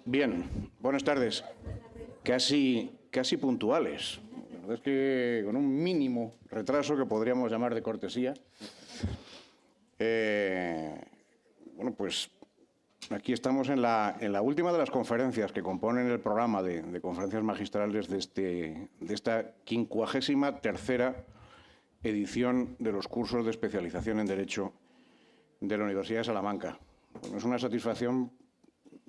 Bien, buenas tardes. Casi puntuales. La verdad es que con un mínimo retraso que podríamos llamar de cortesía. Bueno, pues aquí estamos en la última de las conferencias que componen el programa de conferencias magistrales de esta 53ª edición de los cursos de especialización en Derecho de la Universidad de Salamanca. Bueno, es una satisfacción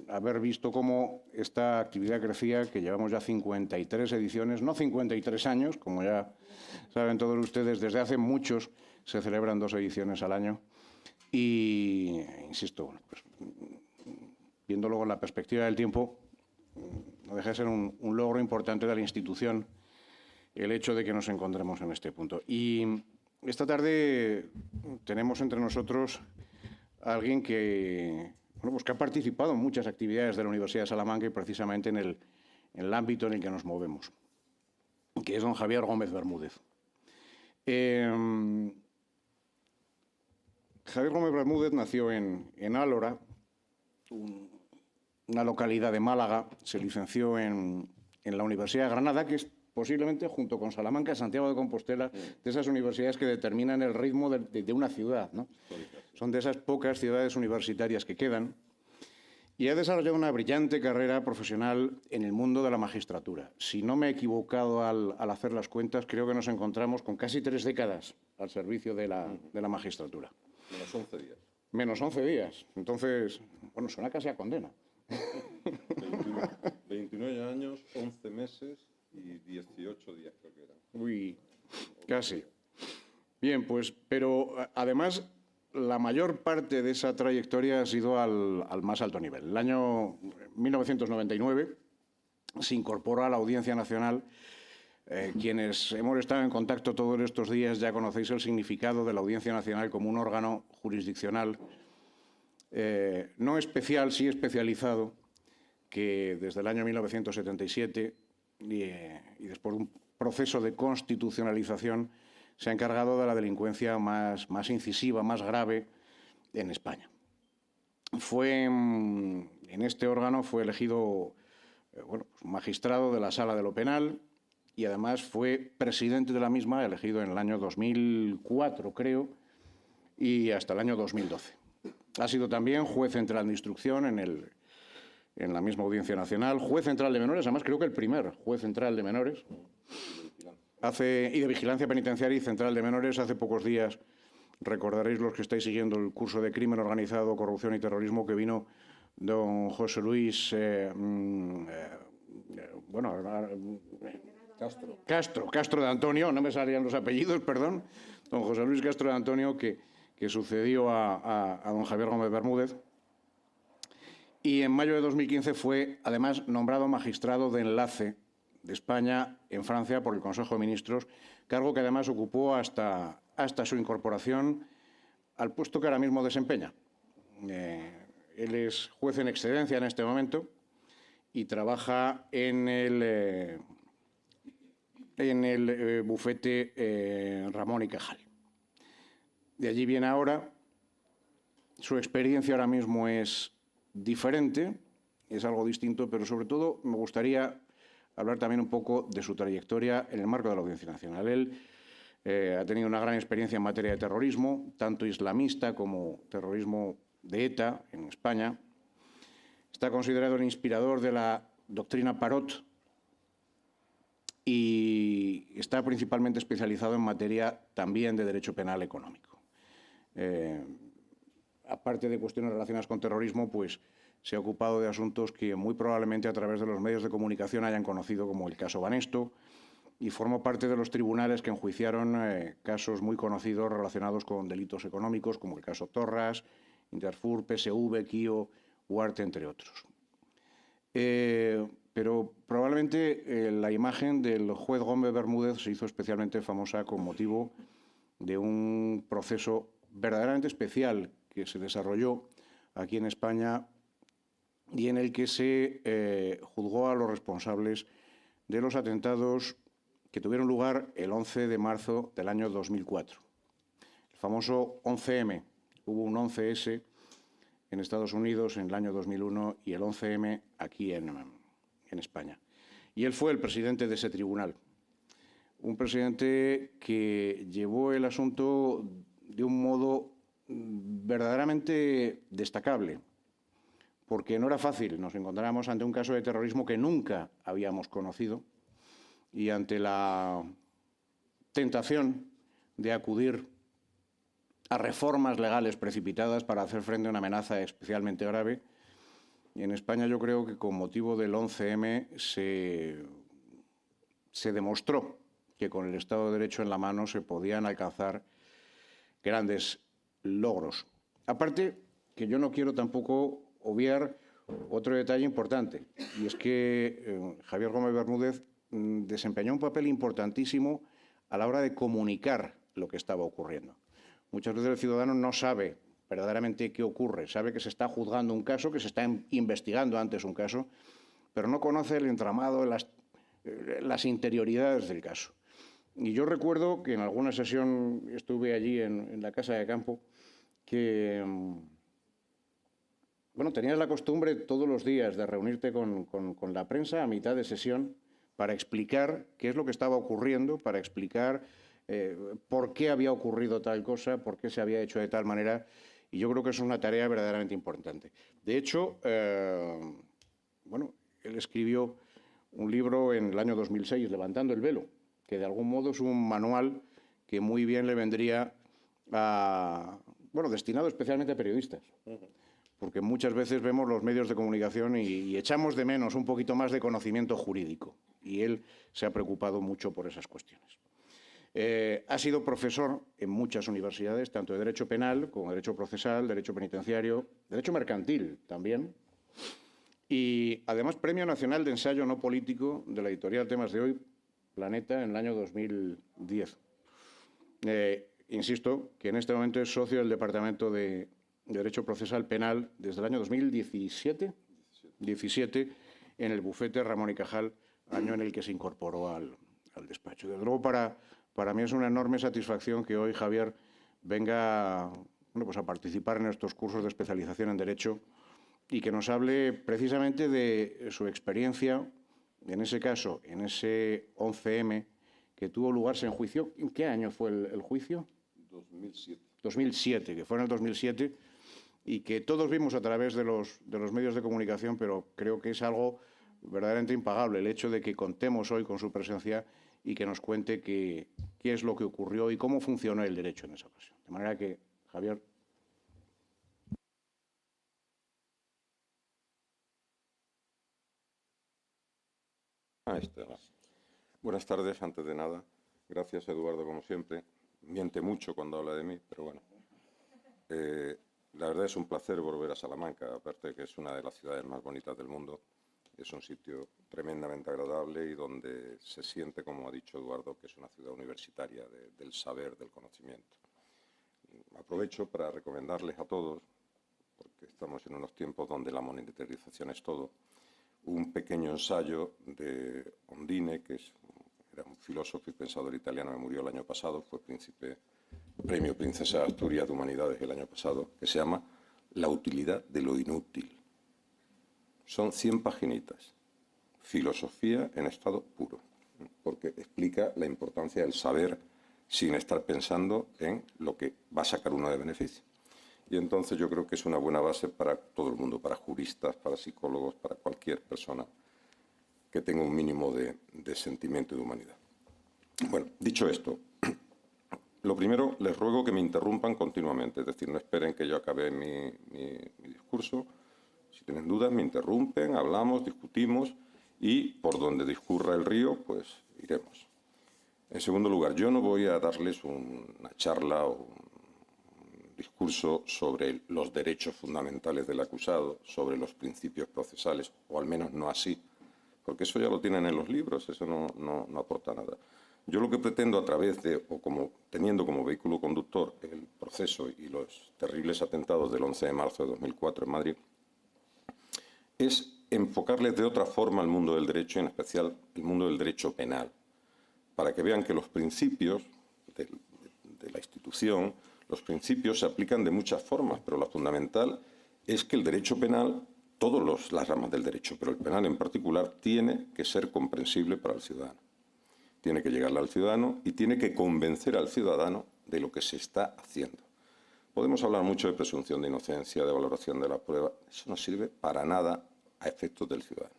haber visto cómo esta actividad crecía, que llevamos ya 53 ediciones, no 53 años, como ya saben todos ustedes, desde hace muchos se celebran 2 ediciones al año. Y, insisto, pues, viéndolo con la perspectiva del tiempo, no deja de ser un logro importante de la institución el hecho de que nos encontremos en este punto. Y esta tarde tenemos entre nosotros a alguien que ha participado en muchas actividades de la Universidad de Salamanca y precisamente en el ámbito en el que nos movemos, que es don Javier Gómez Bermúdez. Javier Gómez Bermúdez nació en Álora, una localidad de Málaga. Se licenció en la Universidad de Granada, que es posiblemente, junto con Salamanca, Santiago de Compostela, de esas universidades que determinan el ritmo de una ciudad, ¿no? Son de esas pocas ciudades universitarias que quedan. Y ha desarrollado una brillante carrera profesional en el mundo de la magistratura. Si no me he equivocado al hacer las cuentas, creo que nos encontramos con casi 3 décadas al servicio de la magistratura. Menos 11 días. Menos 11 días. Entonces, bueno, suena casi a condena. 29 años, 11 meses y 18 días creo que eran. Uy, casi. Bien, pues, pero además la mayor parte de esa trayectoria ha sido al más alto nivel. El año 1999 se incorporó a la Audiencia Nacional. Quienes hemos estado en contacto todos estos días ya conocéis el significado de la Audiencia Nacional como un órgano jurisdiccional no especial, sí especializado, que desde el año 1977 y después de un proceso de constitucionalización se ha encargado de la delincuencia más incisiva, más grave en España. En este órgano fue elegido magistrado de la Sala de lo Penal y además fue presidente de la misma, elegido en el año 2004, creo, y hasta el año 2012. Ha sido también juez central de instrucción en la misma Audiencia Nacional, juez central de menores, además creo que el primer juez central de menores, y de vigilancia penitenciaria y central de menores. Hace pocos días, recordaréis los que estáis siguiendo el curso de crimen organizado, corrupción y terrorismo, que vino don José Luis Castro de Antonio, no me salían los apellidos, perdón, don José Luis Castro de Antonio, que sucedió a don Javier Gómez Bermúdez. Y en mayo de 2015 fue, además, nombrado magistrado de enlace de España en Francia por el Consejo de Ministros, cargo que además ocupó hasta su incorporación al puesto que ahora mismo desempeña. Él es juez en excedencia en este momento y trabaja en el bufete Ramón y Cajal. De allí viene ahora. Su experiencia ahora mismo es diferente, es algo distinto, pero sobre todo me gustaría hablar también un poco de su trayectoria en el marco de la Audiencia Nacional. Él ha tenido una gran experiencia en materia de terrorismo, tanto islamista como terrorismo de ETA en España. Está considerado el inspirador de la doctrina Parot y está principalmente especializado en materia también de derecho penal económico. Aparte de cuestiones relacionadas con terrorismo, pues se ha ocupado de asuntos que muy probablemente a través de los medios de comunicación hayan conocido, como el caso Banesto, y formó parte de los tribunales que enjuiciaron casos muy conocidos relacionados con delitos económicos, como el caso Torras, Interfur, PSV, Kio, Huarte, entre otros. Pero probablemente la imagen del juez Gómez Bermúdez se hizo especialmente famosa con motivo de un proceso verdaderamente especial que se desarrolló aquí en España y en el que se juzgó a los responsables de los atentados que tuvieron lugar el 11 de marzo del año 2004. El famoso 11M. Hubo un 11S en Estados Unidos en el año 2001 y el 11M aquí en España. Y él fue el presidente de ese tribunal. Un presidente que llevó el asunto de un modo verdaderamente destacable, porque no era fácil. Nos encontramos ante un caso de terrorismo que nunca habíamos conocido y ante la tentación de acudir a reformas legales precipitadas para hacer frente a una amenaza especialmente grave. Y en España yo creo que con motivo del 11M se demostró que con el Estado de Derecho en la mano se podían alcanzar grandes logros. Aparte, que yo no quiero tampoco obviar otro detalle importante, y es que Javier Gómez Bermúdez desempeñó un papel importantísimo a la hora de comunicar lo que estaba ocurriendo. Muchas veces el ciudadano no sabe verdaderamente qué ocurre, sabe que se está juzgando un caso, que se está investigando antes un caso, pero no conoce el entramado, las interioridades del caso. Y yo recuerdo que en alguna sesión estuve allí en la Casa de Campo, que bueno, tenías la costumbre todos los días de reunirte con la prensa a mitad de sesión para explicar qué es lo que estaba ocurriendo, para explicar por qué había ocurrido tal cosa, por qué se había hecho de tal manera, y yo creo que es una tarea verdaderamente importante. De hecho, bueno, él escribió un libro en el año 2006, Levantando el velo, que de algún modo es un manual que muy bien le vendría a, bueno, destinado especialmente a periodistas, porque muchas veces vemos los medios de comunicación y echamos de menos un poquito más de conocimiento jurídico, y él se ha preocupado mucho por esas cuestiones. Ha sido profesor en muchas universidades, tanto de Derecho Penal como de Derecho Procesal, Derecho Penitenciario, Derecho Mercantil también, y además Premio Nacional de Ensayo No Político de la editorial Temas de Hoy, Planeta, en el año 2010. Insisto que en este momento es socio del Departamento de Derecho Procesal Penal desde el año 2017 en el bufete Ramón y Cajal, año en el que se incorporó al despacho. Desde luego, para mí es una enorme satisfacción que hoy Javier venga pues a participar en estos cursos de especialización en Derecho y que nos hable precisamente de su experiencia, en ese caso, en ese 11M, que tuvo lugar, se enjuició. ¿En qué año fue el juicio? 2007. 2007, que fue en el 2007, y que todos vimos a través de los medios de comunicación, pero creo que es algo verdaderamente impagable el hecho de que contemos hoy con su presencia y que nos cuente qué es lo que ocurrió y cómo funcionó el derecho en esa ocasión. De manera que, Javier. Buenas tardes, antes de nada. Gracias, Eduardo, como siempre. Miente mucho cuando habla de mí, pero bueno. La verdad es un placer volver a Salamanca, aparte de que es una de las ciudades más bonitas del mundo. Es un sitio tremendamente agradable y donde se siente, como ha dicho Eduardo, que es una ciudad universitaria del saber, del conocimiento. Aprovecho para recomendarles a todos, porque estamos en unos tiempos donde la monitorización es todo, un pequeño ensayo de Ondine, que era un filósofo y pensador italiano que murió el año pasado, fue premio Princesa de Asturias de Humanidades el año pasado, que se llama La utilidad de lo inútil. Son 100 paginitas, filosofía en estado puro, porque explica la importancia del saber sin estar pensando en lo que va a sacar uno de beneficio. Y entonces yo creo que es una buena base para todo el mundo, para juristas, para psicólogos, para cualquier persona que tenga un mínimo de sentimiento y de humanidad. Bueno, dicho esto, lo primero, les ruego que me interrumpan continuamente, es decir, no esperen que yo acabe mi discurso. Si tienen dudas, me interrumpen, hablamos, discutimos y por donde discurra el río, pues iremos. En segundo lugar, yo no voy a darles una charla o un discurso sobre los derechos fundamentales del acusado, sobre los principios procesales, o al menos no así, porque eso ya lo tienen en los libros, eso no aporta nada. Yo lo que pretendo a través de, teniendo como vehículo conductor el proceso y los terribles atentados del 11 de marzo de 2004 en Madrid, es enfocarles de otra forma al mundo del derecho, en especial el mundo del derecho penal, para que vean que los principios de la institución, los principios se aplican de muchas formas, pero la fundamental es que el derecho penal, todas las ramas del derecho, pero el penal en particular, tiene que ser comprensible para el ciudadano. Tiene que llegarle al ciudadano y tiene que convencer al ciudadano de lo que se está haciendo. Podemos hablar mucho de presunción de inocencia, de valoración de la prueba. Eso no sirve para nada a efectos del ciudadano.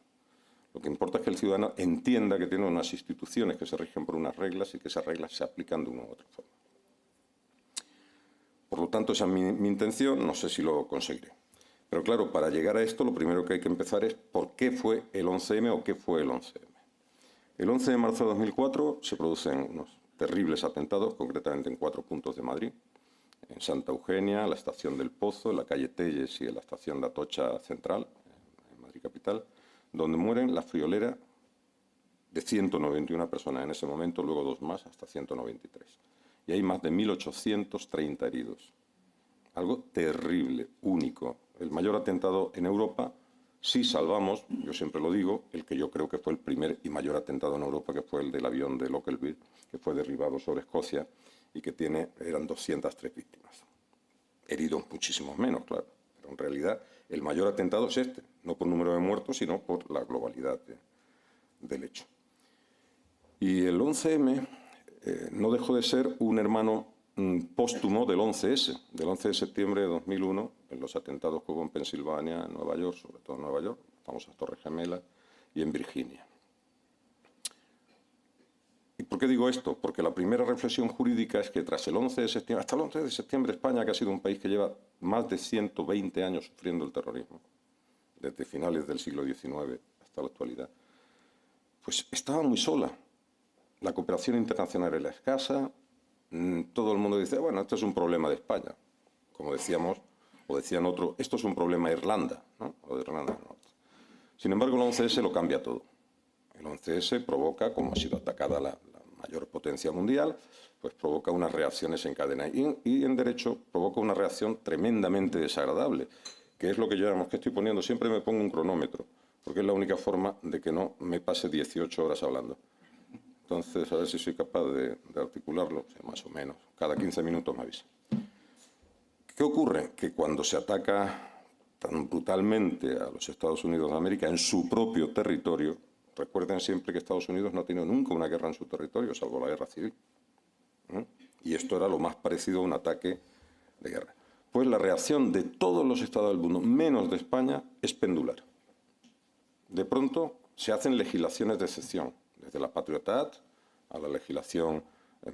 Lo que importa es que el ciudadano entienda que tiene unas instituciones que se rigen por unas reglas y que esas reglas se aplican de una u otra forma. Por lo tanto, esa es mi intención, no sé si lo conseguiré. Pero claro, para llegar a esto, lo primero que hay que empezar es por qué fue el 11M o qué fue el 11M. El 11 de marzo de 2004 se producen unos terribles atentados, concretamente en 4 puntos de Madrid. En Santa Eugenia, en la estación del Pozo, en la calle Telles y en la estación de Atocha Central, en Madrid capital, donde mueren la friolera de 191 personas en ese momento, luego 2 más, hasta 193. Y hay más de 1.830 heridos. Algo terrible, único. El mayor atentado en Europa, si salvamos, yo siempre lo digo, el que yo creo que fue el primer y mayor atentado en Europa, que fue el del avión de Lockerbie, que fue derribado sobre Escocia y que eran 203 víctimas. Heridos muchísimos menos, claro. Pero en realidad el mayor atentado es este, no por número de muertos, sino por la globalidad del hecho. Y el 11M no dejó de ser un hermano póstumo del 11S, del 11 de septiembre de 2001, en los atentados que hubo en Pensilvania, en Nueva York, sobre todo en Nueva York, famosas Torres Gemelas, y en Virginia. ¿Y por qué digo esto? Porque la primera reflexión jurídica es que tras el 11 de septiembre, hasta el 11 de septiembre España, que ha sido un país que lleva más de 120 años sufriendo el terrorismo, desde finales del siglo XIX hasta la actualidad, pues estaba muy sola. La cooperación internacional era escasa, todo el mundo dice, bueno, esto es un problema de España. Como decíamos, o decían otros, esto es un problema de Irlanda, ¿no? O de Irlanda del Norte. Sin embargo, el 11S lo cambia todo. El 11S provoca, como ha sido atacada la mayor potencia mundial, pues provoca unas reacciones en cadena. Y en derecho provoca una reacción tremendamente desagradable, que es lo que yo que estoy poniendo. Siempre me pongo un cronómetro, porque es la única forma de que no me pase 18 horas hablando. Entonces, a ver si soy capaz de articularlo, o sea, más o menos. Cada 15 minutos me avisa. ¿Qué ocurre? Que cuando se ataca tan brutalmente a los Estados Unidos de América en su propio territorio, recuerden siempre que Estados Unidos no ha tenido nunca una guerra en su territorio, salvo la guerra civil. Y esto era lo más parecido a un ataque de guerra. Pues la reacción de todos los estados del mundo, menos de España, es pendular. De pronto se hacen legislaciones de excepción, desde la Patriot Act a la legislación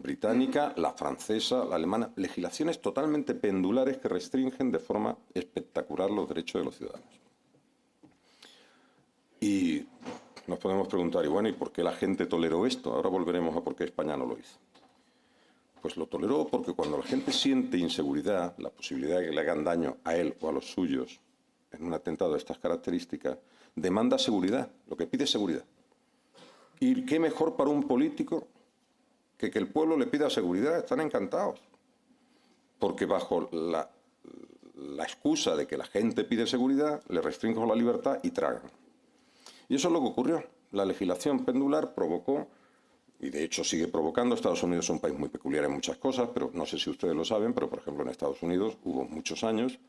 británica, la francesa, la alemana, legislaciones totalmente pendulares que restringen de forma espectacular los derechos de los ciudadanos. Y nos podemos preguntar, y bueno, ¿y por qué la gente toleró esto? Ahora volveremos a por qué España no lo hizo. Pues lo toleró porque cuando la gente siente inseguridad, la posibilidad de que le hagan daño a él o a los suyos en un atentado de estas características, demanda seguridad, lo que pide es seguridad. ¿Y qué mejor para un político que el pueblo le pida seguridad? Están encantados. Porque bajo la excusa de que la gente pide seguridad, le restringen la libertad y tragan. Y eso es lo que ocurrió. La legislación pendular provocó, y de hecho sigue provocando, Estados Unidos es un país muy peculiar en muchas cosas, pero no sé si ustedes lo saben, pero por ejemplo en Estados Unidos hubo muchos años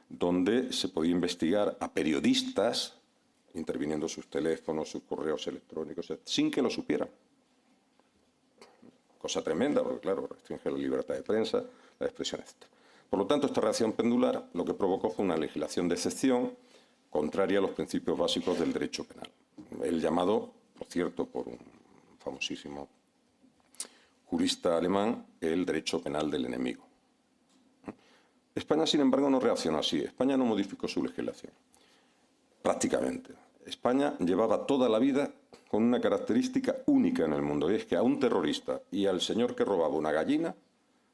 donde se podía investigar a periodistas interviniendo sus teléfonos, sus correos electrónicos, sin que lo supieran. Cosa tremenda, porque claro, restringe la libertad de prensa, la expresión, etc. Por lo tanto, esta reacción pendular lo que provocó fue una legislación de excepción contraria a los principios básicos del derecho penal. El llamado, por cierto, por un famosísimo jurista alemán, el derecho penal del enemigo. España, sin embargo, no reaccionó así. España no modificó su legislación. Prácticamente. España llevaba toda la vida con una característica única en el mundo, y es que a un terrorista y al señor que robaba una gallina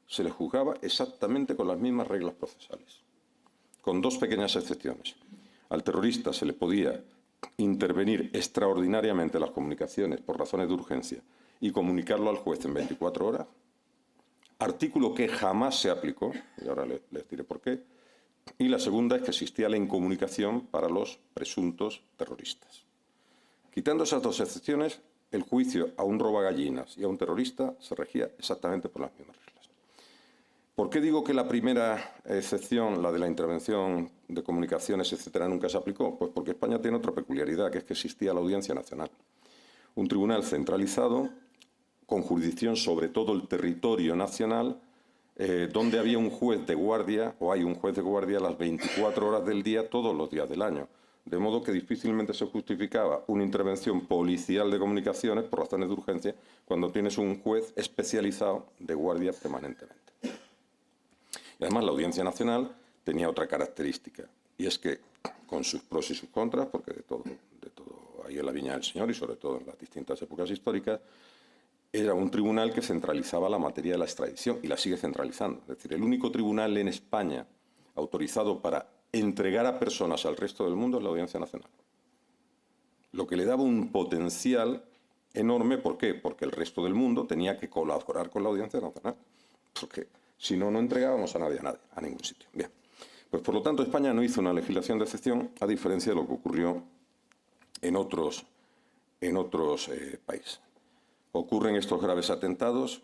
se le juzgaba exactamente con las mismas reglas procesales, con dos pequeñas excepciones. Al terrorista se le podía intervenir extraordinariamente las comunicaciones por razones de urgencia y comunicarlo al juez en 24 horas, artículo que jamás se aplicó, y ahora les diré por qué. Y la segunda es que existía la incomunicación para los presuntos terroristas. Quitando esas dos excepciones, el juicio a un robagallinas y a un terrorista se regía exactamente por las mismas reglas. ¿Por qué digo que la primera excepción, la de la intervención de comunicaciones, etcétera, nunca se aplicó? Pues porque España tiene otra peculiaridad, que es que existía la Audiencia Nacional. Un tribunal centralizado, con jurisdicción sobre todo el territorio nacional, donde había un juez de guardia, o hay un juez de guardia las 24 horas del día, todos los días del año. De modo que difícilmente se justificaba una intervención policial de comunicaciones por razones de urgencia cuando tienes un juez especializado de guardia permanentemente. Y además la Audiencia Nacional tenía otra característica, y es que, con sus pros y sus contras, porque de todo hay en la viña del Señor y sobre todo en las distintas épocas históricas, era un tribunal que centralizaba la materia de la extradición y la sigue centralizando. Es decir, el único tribunal en España autorizado para entregar a personas al resto del mundo es la Audiencia Nacional. Lo que le daba un potencial enorme, ¿por qué? Porque el resto del mundo tenía que colaborar con la Audiencia Nacional. Porque si no, no entregábamos a nadie, a ningún sitio. Bien. Pues por lo tanto, España no hizo una legislación de excepción, a diferencia de lo que ocurrió en otros países. Ocurren estos graves atentados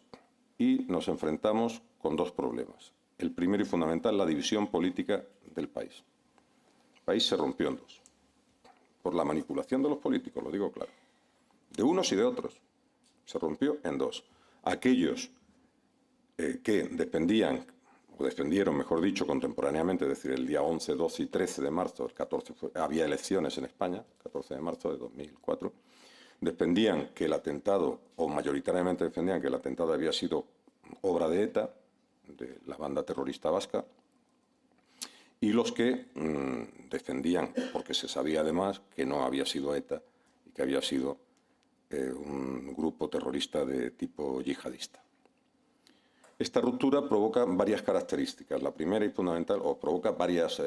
y nos enfrentamos con dos problemas. El primero y fundamental, la división política del país. El país se rompió en dos. Por la manipulación de los políticos, lo digo claro. De unos y de otros. Se rompió en dos. Aquellos que defendieron, mejor dicho, contemporáneamente, es decir, el día 11, 12 y 13 de marzo, el 14 había elecciones en España, 14 de marzo de 2004, defendían que el atentado, o mayoritariamente defendían que el atentado había sido obra de ETA, de la banda terrorista vasca, y los que defendían, porque se sabía además que no había sido ETA y que había sido un grupo terrorista de tipo yihadista. Esta ruptura provoca varias características. La primera y fundamental, o provoca varias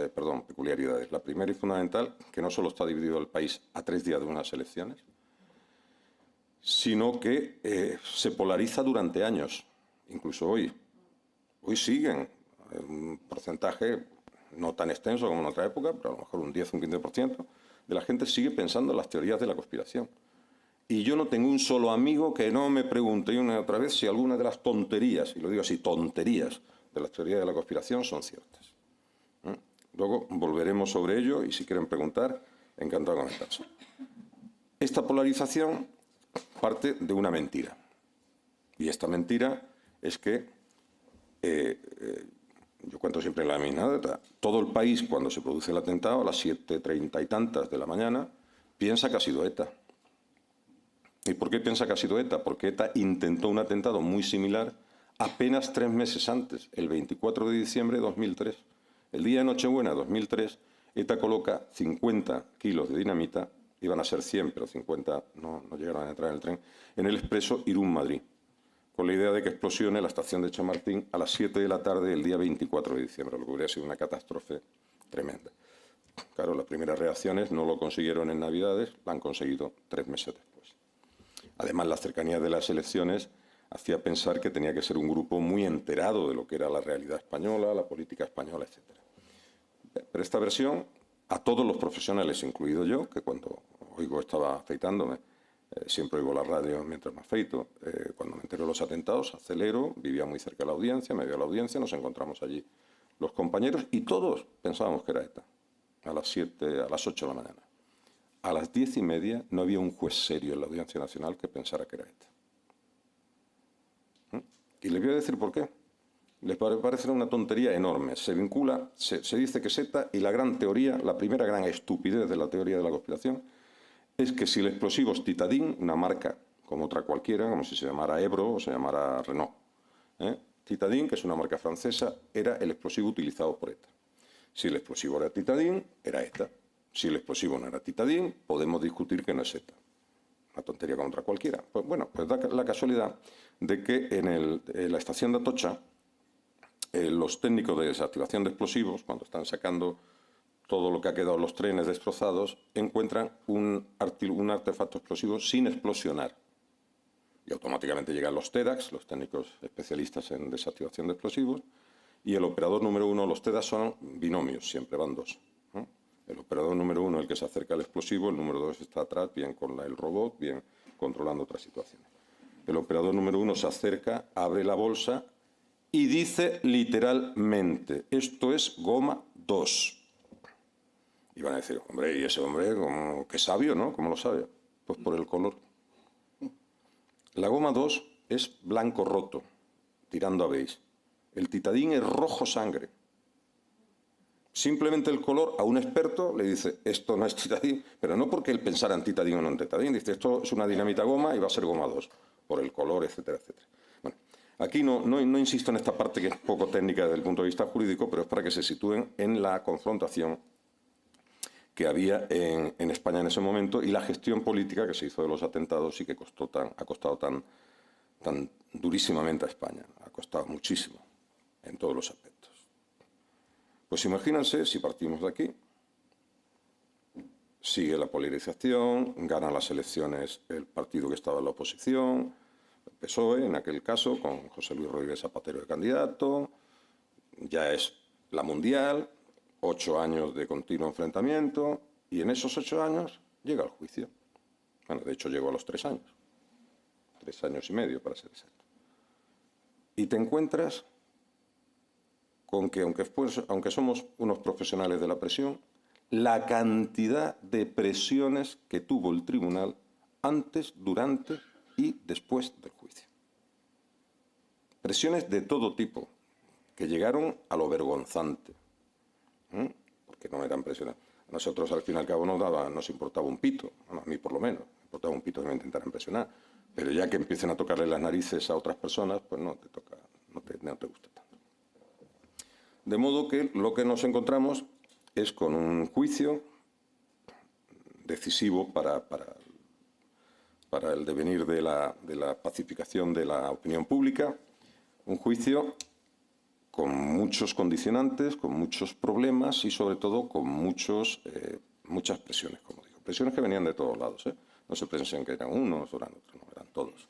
peculiaridades. La primera y fundamental, que no solo está dividido el país a 3 días de unas elecciones, sino que se polariza durante años, incluso hoy. Hoy siguen un porcentaje no tan extenso como en otra época, pero a lo mejor un 10 o un 15% de la gente sigue pensando en las teorías de la conspiración. Y yo no tengo un solo amigo que no me pregunte una y otra vez si alguna de las tonterías, y lo digo así, tonterías de las teorías de la conspiración son ciertas. Luego volveremos sobre ello y si quieren preguntar, encantado de comentarse. Esta polarización parte de una mentira. Y esta mentira es que, yo cuento siempre la misma anécdota, todo el país cuando se produce el atentado, a las 7:30 y tantas de la mañana, piensa que ha sido ETA. ¿Y por qué piensa que ha sido ETA? Porque ETA intentó un atentado muy similar apenas 3 meses antes, el 24 de diciembre de 2003. El día de Nochebuena de 2003, ETA coloca 50 kilos de dinamita, iban a ser 100, pero 50 no llegaron a entrar en el tren, en el expreso Irún-Madrid, con la idea de que explosione la estación de Chamartín a las 7 de la tarde del día 24 de diciembre, lo que hubiera sido una catástrofe tremenda. Claro, las primeras reacciones no lo consiguieron en Navidades, lo han conseguido 3 meses después. Además, la cercanía de las elecciones hacía pensar que tenía que ser un grupo muy enterado de lo que era la realidad española, la política española, etc. Pero esta versión, a todos los profesionales, incluido yo, que cuando estaba afeitándome, siempre oigo la radio mientras me afeito, cuando me entero de los atentados, acelero, vivía muy cerca de la audiencia, me voy a la audiencia, nos encontramos allí los compañeros y todos pensábamos que era ETA, a las 8 de la mañana. A las 10:30 no había un juez serio en la Audiencia Nacional que pensara que era ETA. Y les voy a decir por qué. Les parece una tontería enorme. Se vincula, se dice que es ETA y la gran teoría, la primera gran estupidez de la teoría de la conspiración, es que si el explosivo es Titadín, una marca como otra cualquiera, como si se llamara Ebro o se llamara Renault, Titadín, que es una marca francesa, era el explosivo utilizado por ETA. Si el explosivo era Titadín, era ETA. Si el explosivo no era Titadín, podemos discutir que no es ETA. Una tontería contra cualquiera. Pues bueno, pues da la casualidad de que en la estación de Atocha, los técnicos de desactivación de explosivos, cuando están sacando todo lo que ha quedado en los trenes destrozados, encuentran un artefacto explosivo sin explosionar. Y automáticamente llegan los TEDAX, los técnicos especialistas en desactivación de explosivos, y el operador número 1, los TEDAX son binomios, siempre van 2. El operador número 1, el que se acerca al explosivo, el número 2 está atrás, bien con el robot, bien controlando otras situaciones. El operador número 1 se acerca, abre la bolsa Y dice literalmente, esto es goma 2. Y van a decir, hombre, y ese hombre, qué sabio, ¿no? ¿Cómo lo sabe? Pues por el color. La goma 2 es blanco roto, tirando a beige. El titadín es rojo sangre. Simplemente el color, a un experto le dice, esto no es titadín, pero no porque él pensara en titadín o no en titadín, dice, esto es una dinamita goma y va a ser goma 2, por el color, etcétera, etcétera. Bueno, aquí no insisto en esta parte que es poco técnica desde el punto de vista jurídico, pero es para que se sitúen en la confrontación que había en España en ese momento y la gestión política que se hizo de los atentados y que ha costado tan durísimamente a España. Ha costado muchísimo en todos los aspectos. Pues imagínense si partimos de aquí, sigue la polarización, gana las elecciones el partido que estaba en la oposición, el PSOE en aquel caso, con José Luis Rodríguez Zapatero de candidato, ya es la mundial, 8 años de continuo enfrentamiento, y en esos 8 años llega el juicio. Bueno, de hecho llegó a los 3 años. 3 años y medio, para ser exacto. Y te encuentras con que, aunque somos unos profesionales de la presión, la cantidad de presiones que tuvo el tribunal antes, durante y después del juicio. Presiones de todo tipo, que llegaron a lo vergonzante. Porque no eran presiones. A nosotros, al fin y al cabo, nos importaba un pito. Bueno, a mí, por lo menos. Me importaba un pito que me intentaran presionar. Pero ya que empiecen a tocarle las narices a otras personas, pues no te gusta tanto. De modo que lo que nos encontramos es con un juicio decisivo para el devenir de la pacificación de la opinión pública, un juicio con muchos condicionantes, con muchos problemas y sobre todo con muchas presiones, como digo. Presiones que venían de todos lados, ¿eh? No se piensen que eran unos o eran otros, no, eran todos.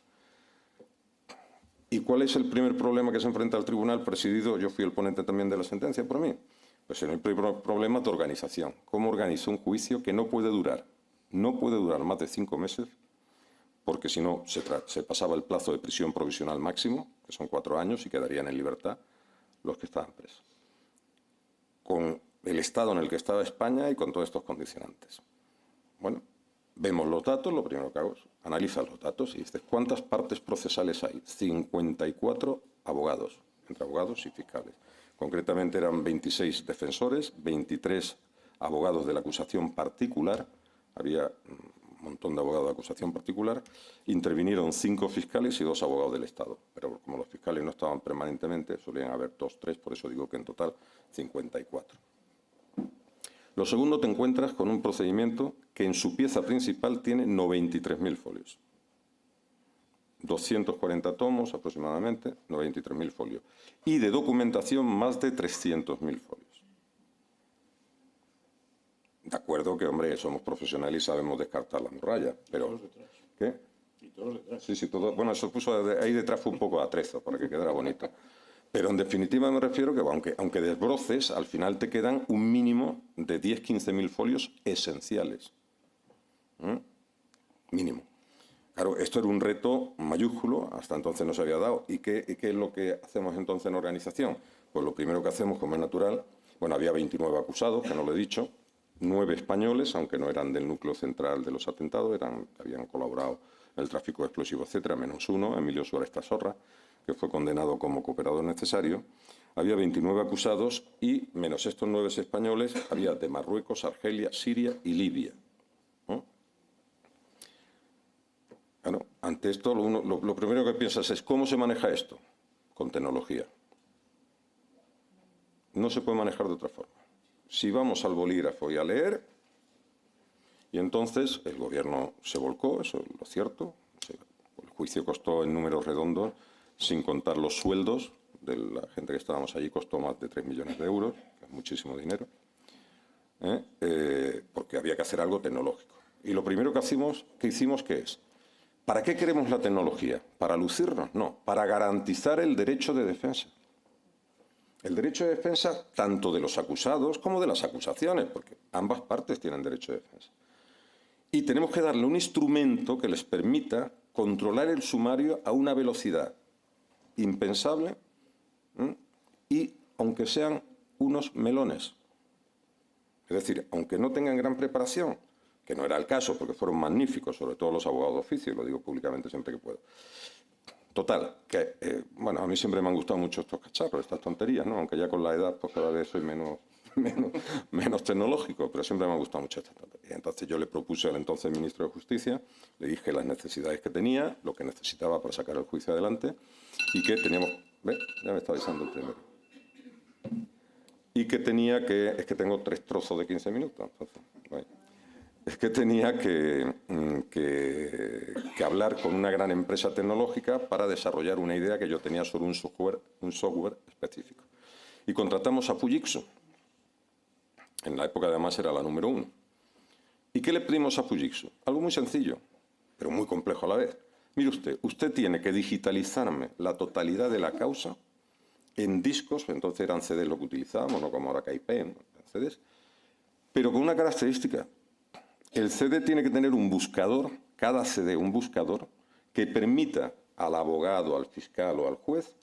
¿Y cuál es el primer problema que se enfrenta al tribunal presidido? Yo fui el ponente también de la sentencia por mí. Pues el primer problema de organización. ¿Cómo organizo un juicio que no puede durar más de 5 meses? Porque si no, se pasaba el plazo de prisión provisional máximo, que son 4 años, y quedarían en libertad los que estaban presos. Con el estado en el que estaba España y con todos estos condicionantes. Bueno, vemos los datos, lo primero que hago es analizar los datos y dices, ¿cuántas partes procesales hay? 54 abogados, entre abogados y fiscales. Concretamente eran 26 defensores, 23 abogados de la acusación particular, había un montón de abogados de acusación particular, intervinieron 5 fiscales y 2 abogados del Estado. Pero como los fiscales no estaban permanentemente, solían haber 2, 3, por eso digo que en total 54. Lo segundo, te encuentras con un procedimiento que en su pieza principal tiene 93.000 folios. 240 tomos aproximadamente, 93.000 folios. Y de documentación más de 300.000 folios. De acuerdo que, hombre, somos profesionales y sabemos descartar la morralla, pero... ¿Qué? Y todos detrás. Sí, todo. Bueno, eso ahí detrás fue un poco atrezo para que quedara bonito. Pero en definitiva me refiero que aunque desbroces, al final te quedan un mínimo de 10-15.000 folios esenciales. Mínimo. Claro, esto era un reto mayúsculo, hasta entonces no se había dado. ¿Y qué es lo que hacemos entonces en organización? Pues lo primero que hacemos, como es natural, bueno, había 29 acusados, que no lo he dicho, 9 españoles, aunque no eran del núcleo central de los atentados, habían colaborado en el tráfico de explosivos, etcétera, menos uno, Emilio Suárez Tasorra, que fue condenado como cooperador necesario. Había 29 acusados y, menos estos 9 españoles, había de Marruecos, Argelia, Siria y Libia. Bueno, ante esto, lo primero que piensas es, ¿cómo se maneja esto? Con tecnología. No se puede manejar de otra forma. Si vamos al bolígrafo y a leer, y entonces el gobierno se volcó, eso es lo cierto. El juicio costó en números redondos, sin contar los sueldos de la gente que estábamos allí, costó más de 3 millones de euros, que es muchísimo dinero, porque había que hacer algo tecnológico. Y lo primero que hicimos, ¿qué es? ¿Para qué queremos la tecnología? ¿Para lucirnos? No, para garantizar el derecho de defensa. El derecho de defensa tanto de los acusados como de las acusaciones, porque ambas partes tienen derecho de defensa. Y tenemos que darle un instrumento que les permita controlar el sumario a una velocidad impensable Y aunque sean unos melones, es decir, aunque no tengan gran preparación, que no era el caso porque fueron magníficos, sobre todo los abogados de oficio, lo digo públicamente siempre que puedo. Total, que, bueno, a mí siempre me han gustado mucho estos cacharros, estas tonterías, ¿no? Aunque ya con la edad, pues cada vez soy menos tecnológico, pero siempre me ha gustado mucho estas tonterías. Entonces yo le propuse al entonces ministro de Justicia, le dije las necesidades que tenía, lo que necesitaba para sacar el juicio adelante, y que teníamos... ¿Ve? Ya me está avisando el primero. Y que tenía que... Es que tengo 3 trozos de 15 minutos, entonces... Bueno. Es que tenía que hablar con una gran empresa tecnológica para desarrollar una idea que yo tenía sobre un software específico. Y contratamos a Fujitsu. En la época, además, era la número 1. ¿Y qué le pedimos a Fujitsu? Algo muy sencillo, pero muy complejo a la vez. Mire usted tiene que digitalizarme la totalidad de la causa en discos, entonces eran CDs lo que utilizábamos, no como ahora que hay pen, CDs, pero con una característica. El CD tiene que tener un buscador, cada CD un buscador, que permita al abogado, al fiscal o al juez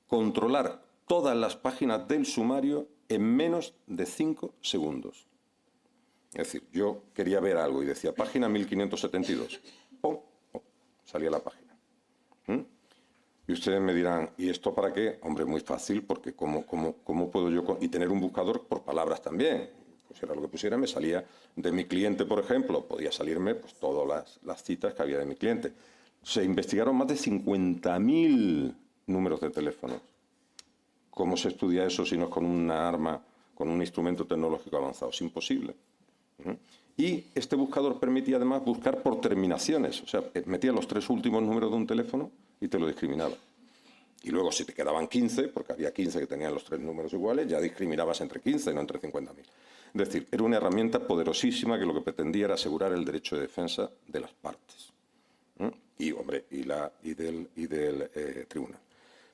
controlar todas las páginas del sumario en menos de 5 segundos. Es decir, yo quería ver algo y decía página 1572. ¡Pum! Salía la página. Y ustedes me dirán, ¿y esto para qué? Hombre, muy fácil, porque ¿cómo puedo yo...? Y tener un buscador por palabras también. Pusiera lo que pusiera, me salía de mi cliente, por ejemplo, podía salirme pues, todas las citas que había de mi cliente. Se investigaron más de 50.000 números de teléfonos. ¿Cómo se estudia eso si no es con una arma, con un instrumento tecnológico avanzado? Es imposible. Y este buscador permitía además buscar por terminaciones. O sea, metía los 3 últimos números de un teléfono y te lo discriminaba. Y luego, si te quedaban 15, porque había 15 que tenían los 3 números iguales, ya discriminabas entre 15, no entre 50.000. Es decir, era una herramienta poderosísima que lo que pretendía era asegurar el derecho de defensa de las partes. Y, hombre, y del tribunal.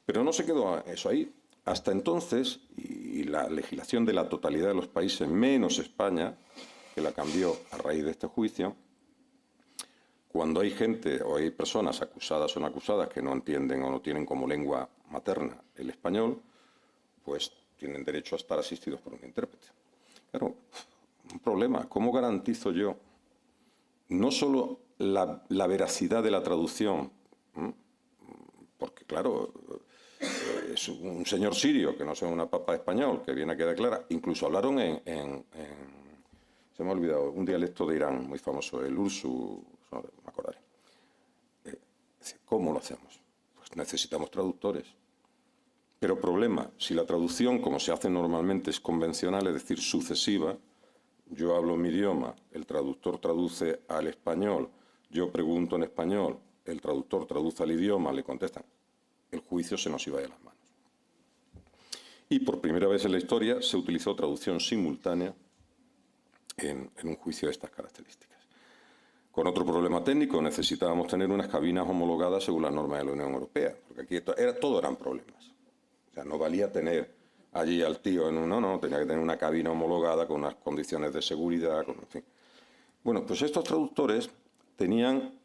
Pero no se quedó eso ahí. Hasta entonces, y la legislación de la totalidad de los países, menos España, que la cambió a raíz de este juicio, cuando hay gente o hay personas acusadas o no acusadas que no entienden o no tienen como lengua materna el español, pues tienen derecho a estar asistidos por un intérprete. Claro, un problema. ¿Cómo garantizo yo no solo la veracidad de la traducción? Porque, claro, es un señor sirio, que no sea una papa español, que viene aquí a declarar. Incluso hablaron se me ha olvidado, un dialecto de Irán muy famoso, el Ursu, no me acordaré. ¿Cómo lo hacemos? Pues necesitamos traductores. Pero problema, si la traducción, como se hace normalmente, es convencional, es decir, sucesiva, yo hablo mi idioma, el traductor traduce al español, yo pregunto en español, el traductor traduce al idioma, le contestan, el juicio se nos iba de las manos. Y por primera vez en la historia se utilizó traducción simultánea en un juicio de estas características. Con otro problema técnico, necesitábamos tener unas cabinas homologadas según las normas de la Unión Europea, porque aquí todo eran problemas. O sea, no valía tener allí al tío no, tenía que tener una cabina homologada con unas condiciones de seguridad, en fin. Bueno, pues estos traductores tenían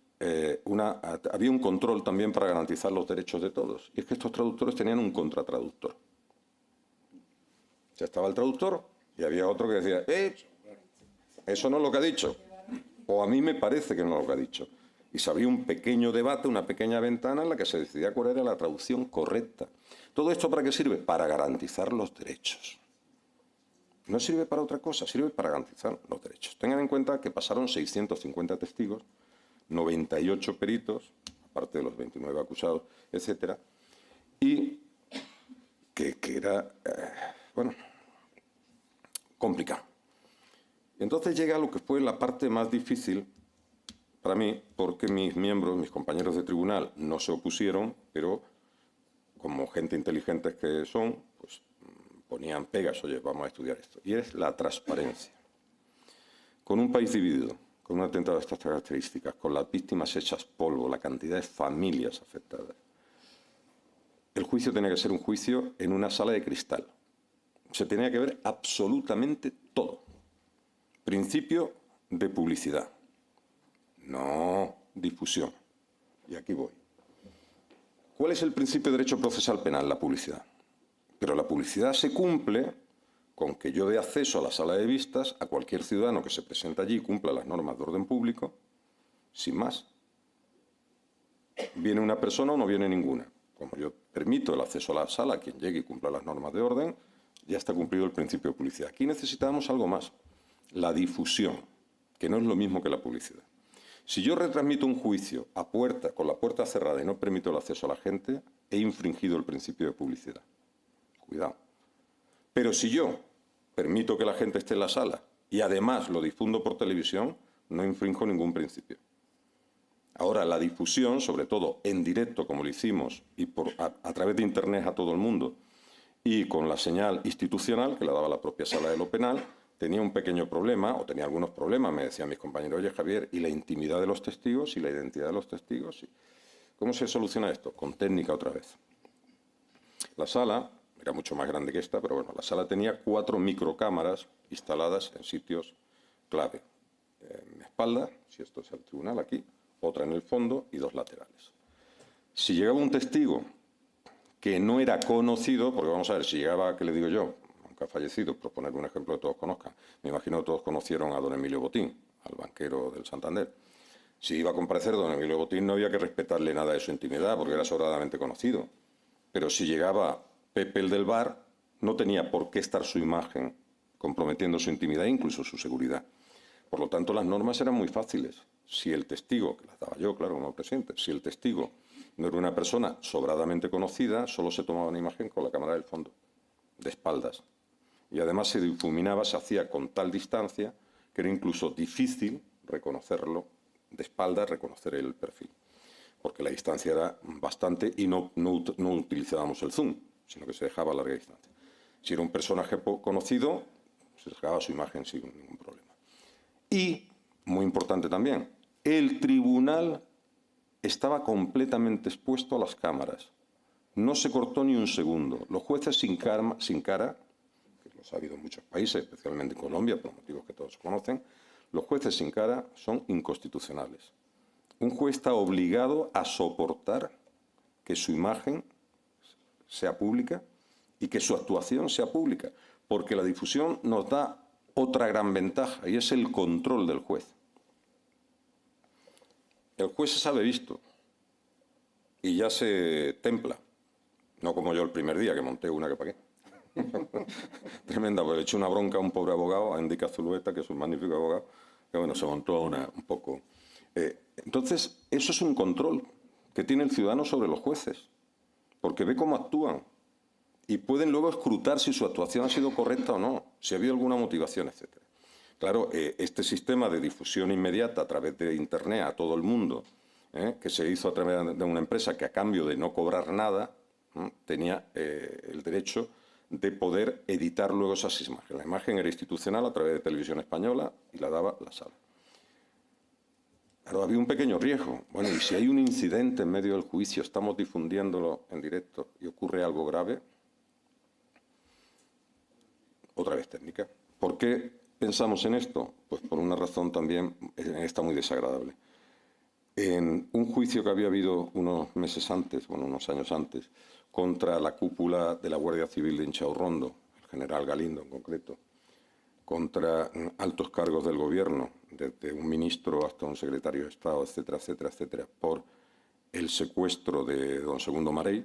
había un control también para garantizar los derechos de todos. Y es que estos traductores tenían un contratraductor. O sea, estaba el traductor y había otro que decía, eso no es lo que ha dicho. O a mí me parece que no es lo que ha dicho. Y se abría un pequeño debate, una pequeña ventana en la que se decidía cuál era la traducción correcta. ¿Todo esto para qué sirve? Para garantizar los derechos. No sirve para otra cosa, sirve para garantizar los derechos. Tengan en cuenta que pasaron 650 testigos, 98 peritos, aparte de los 29 acusados, etcétera, y que era, bueno, complicado. Entonces llega lo que fue la parte más difícil para mí, porque mis miembros, mis compañeros de tribunal, no se opusieron, pero como gente inteligente que son, pues ponían pegas, oye, vamos a estudiar esto. Y es la transparencia. Con un país dividido, con un atentado de estas características, con las víctimas hechas polvo, la cantidad de familias afectadas, el juicio tenía que ser un juicio en una sala de cristal. Se tenía que ver absolutamente todo. Principio de publicidad, no difusión. Y aquí voy. ¿Cuál es el principio de derecho procesal penal? La publicidad. Pero la publicidad se cumple con que yo dé acceso a la sala de vistas a cualquier ciudadano que se presente allí y cumpla las normas de orden público, sin más. ¿Viene una persona o no viene ninguna? Como yo permito el acceso a la sala a quien llegue y cumpla las normas de orden, ya está cumplido el principio de publicidad. Aquí necesitamos algo más, la difusión, que no es lo mismo que la publicidad. Si yo retransmito un juicio a puerta, con la puerta cerrada y no permito el acceso a la gente, he infringido el principio de publicidad. Cuidado. Pero si yo permito que la gente esté en la sala y además lo difundo por televisión, no infrinjo ningún principio. Ahora, la difusión, sobre todo en directo, como lo hicimos, y a través de Internet a todo el mundo, y con la señal institucional que la daba la propia sala de lo penal, tenía un pequeño problema, o tenía algunos problemas, me decían mis compañeros, oye Javier, ¿y la intimidad de los testigos y la identidad de los testigos? ¿Cómo se soluciona esto? Con técnica otra vez. La sala era mucho más grande que esta, pero bueno, la sala tenía 4 microcámaras instaladas en sitios clave. En mi espalda, si esto es el tribunal aquí, otra en el fondo y 2 laterales. Si llegaba un testigo que no era conocido, porque vamos a ver, si llegaba, ¿qué le digo yo? Aunque ha fallecido, por poner un ejemplo que todos conozcan. Me imagino que todos conocieron a don Emilio Botín, al banquero del Santander. Si iba a comparecer don Emilio Botín, no había que respetarle nada de su intimidad, porque era sobradamente conocido. Pero si llegaba Pepe el del bar, no tenía por qué estar su imagen comprometiendo su intimidad e incluso su seguridad. Por lo tanto, las normas eran muy fáciles. Si el testigo, que las daba yo, claro, como presidente, si el testigo no era una persona sobradamente conocida, solo se tomaba una imagen con la cámara del fondo, de espaldas. Y además se difuminaba, se hacía con tal distancia que era incluso difícil reconocerlo de espaldas, reconocer el perfil. Porque la distancia era bastante y no utilizábamos el zoom, sino que se dejaba a larga distancia. Si era un personaje conocido, se dejaba su imagen sin ningún problema. Y, muy importante también, el tribunal estaba completamente expuesto a las cámaras. No se cortó ni un segundo. Los jueces sin cara, que los ha habido en muchos países, especialmente en Colombia, por motivos que todos conocen, los jueces sin cara son inconstitucionales. Un juez está obligado a soportar que su imagen sea pública y que su actuación sea pública, porque la difusión nos da otra gran ventaja, y es el control del juez. El juez se sabe visto y ya se templa. No como yo el primer día, que monté una que pagué. Tremenda, pues le eché una bronca a un pobre abogado, a Enrique Zulueta, que es un magnífico abogado, que bueno, se montó un poco. Entonces, eso es un control que tiene el ciudadano sobre los jueces, porque ve cómo actúan y pueden luego escrutar si su actuación ha sido correcta o no, si ha habido alguna motivación, etc. Claro, este sistema de difusión inmediata a través de Internet a todo el mundo, que se hizo a través de una empresa que a cambio de no cobrar nada, tenía el derecho de poder editar luego esas imágenes. La imagen era institucional a través de Televisión Española y la daba la sala. Pero había un pequeño riesgo. Bueno, y si hay un incidente en medio del juicio, estamos difundiéndolo en directo y ocurre algo grave, otra vez técnica. ¿Por qué pensamos en esto? Pues por una razón también, está muy desagradable. En un juicio que había habido unos meses antes, bueno, unos años antes, contra la cúpula de la Guardia Civil de Inchaurrondo, el general Galindo en concreto, contra altos cargos del gobierno, desde un ministro hasta un secretario de Estado, etcétera, etcétera, etcétera, por el secuestro de don Segundo Marey,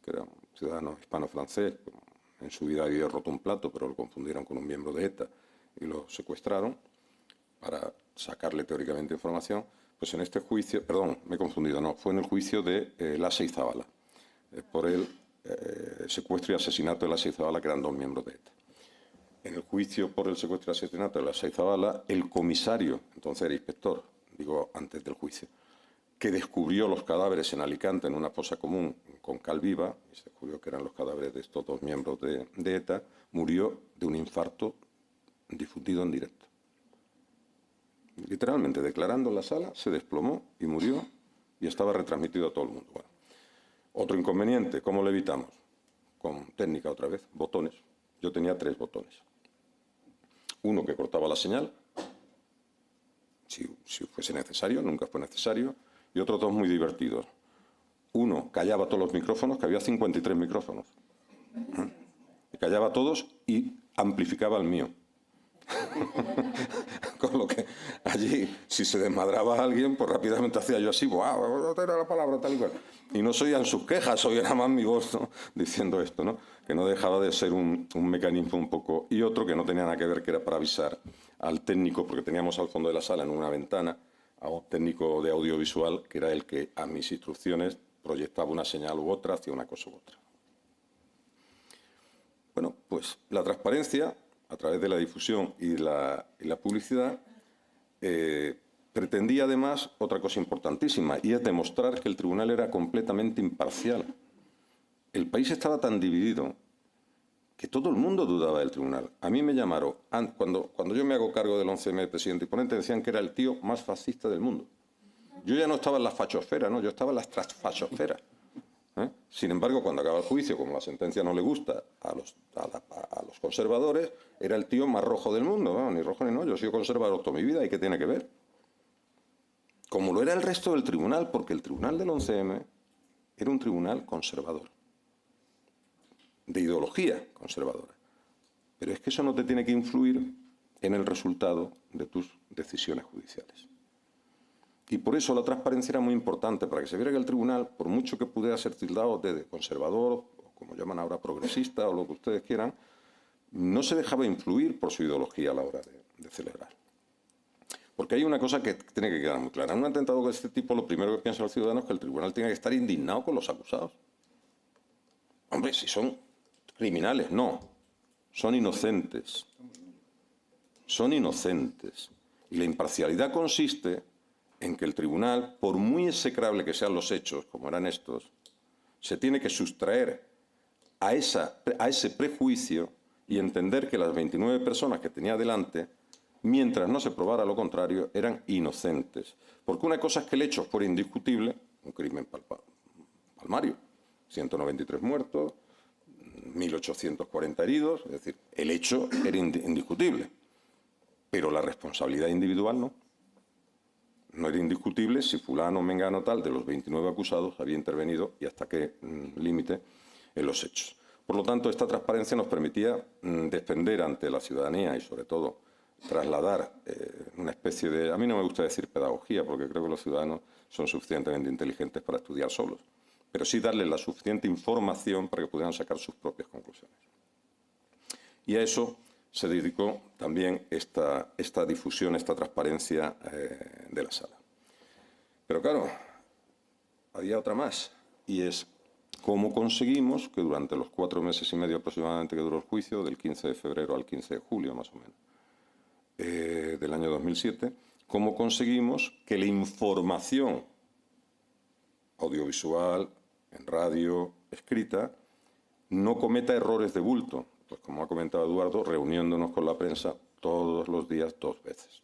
que era un ciudadano hispano-francés, en su vida había roto un plato, pero lo confundieron con un miembro de ETA y lo secuestraron para sacarle teóricamente información. Pues en este juicio, perdón, me he confundido, no, fue en el juicio de Lasa y Zabala, por el secuestro y asesinato de Lasa y Zabala, que eran 2 miembros de ETA. En el juicio por el secuestro y asesinato de Lasa y Zabala, el comisario, entonces era inspector, digo antes del juicio, que descubrió los cadáveres en Alicante en una fosa común con cal viva, y se descubrió que eran los cadáveres de estos 2 miembros de ETA, murió de un infarto difundido en directo. Literalmente, declarando en la sala, se desplomó y murió, y estaba retransmitido a todo el mundo. Bueno, otro inconveniente, ¿cómo lo evitamos? Con técnica otra vez, botones. Yo tenía 3 botones. Uno que cortaba la señal, si fuese necesario, nunca fue necesario, y otros 2 muy divertidos. Uno callaba todos los micrófonos, que había 53 micrófonos. callaba a todos y amplificaba el mío. Con lo que allí, si se desmadraba a alguien, pues rápidamente hacía yo así, ¡buah! Era la palabra tal y cual. Y no se oían sus quejas, oía más mi voz, ¿no?, diciendo esto, ¿no? Que no dejaba de ser un mecanismo un poco... Y otro que no tenía nada que ver, que era para avisar al técnico, porque teníamos al fondo de la sala, en una ventana, a un técnico de audiovisual, que era el que a mis instrucciones proyectaba una señal u otra, hacía una cosa u otra. Bueno, pues la transparencia, a través de la difusión y la publicidad, pretendía además otra cosa importantísima, y es demostrar que el tribunal era completamente imparcial. El país estaba tan dividido que todo el mundo dudaba del tribunal. A mí me llamaron, cuando yo me hago cargo del 11M de presidente y ponente, decían que era el tío más fascista del mundo. Yo ya no estaba en la fachosfera, ¿no? Yo estaba en la trasfachosfera. Sin embargo, cuando acaba el juicio, como la sentencia no le gusta a los conservadores, era el tío más rojo del mundo, ¿no? Ni rojo ni no, yo he sido conservador toda mi vida, ¿y qué tiene que ver? Como lo era el resto del tribunal, porque el tribunal del 11M era un tribunal conservador, de ideología conservadora. Pero es que eso no te tiene que influir en el resultado de tus decisiones judiciales. Y por eso la transparencia era muy importante, para que se viera que el tribunal, por mucho que pudiera ser tildado de conservador, o como llaman ahora progresista, o lo que ustedes quieran, no se dejaba influir por su ideología a la hora de celebrar. Porque hay una cosa que tiene que quedar muy clara. En un atentado de este tipo, lo primero que piensan los ciudadanos es que el tribunal tiene que estar indignado con los acusados. Hombre, si son criminales, no. Son inocentes. Son inocentes. Y la imparcialidad consiste en que el tribunal, por muy execrable que sean los hechos, como eran estos, se tiene que sustraer a ese prejuicio y entender que las 29 personas que tenía delante, mientras no se probara lo contrario, eran inocentes. Porque una cosa es que el hecho fuera indiscutible, un crimen palmario, 193 muertos, 1.840 heridos, es decir, el hecho era indiscutible, pero la responsabilidad individual no. No era indiscutible si fulano o mengano tal de los 29 acusados había intervenido y hasta qué límite en los hechos. Por lo tanto, esta transparencia nos permitía defender ante la ciudadanía y, sobre todo, trasladar una especie de... A mí no me gusta decir pedagogía, porque creo que los ciudadanos son suficientemente inteligentes para estudiar solos, pero sí darles la suficiente información para que pudieran sacar sus propias conclusiones. Y a eso se dedicó también esta difusión, esta transparencia de la sala. Pero claro, había otra más, y es cómo conseguimos que durante los 4 meses y medio aproximadamente que duró el juicio, del 15 de febrero al 15 de julio más o menos, del año 2007, cómo conseguimos que la información audiovisual, en radio, escrita, no cometa errores de bulto. Pues como ha comentado Eduardo, reuniéndonos con la prensa todos los días 2 veces.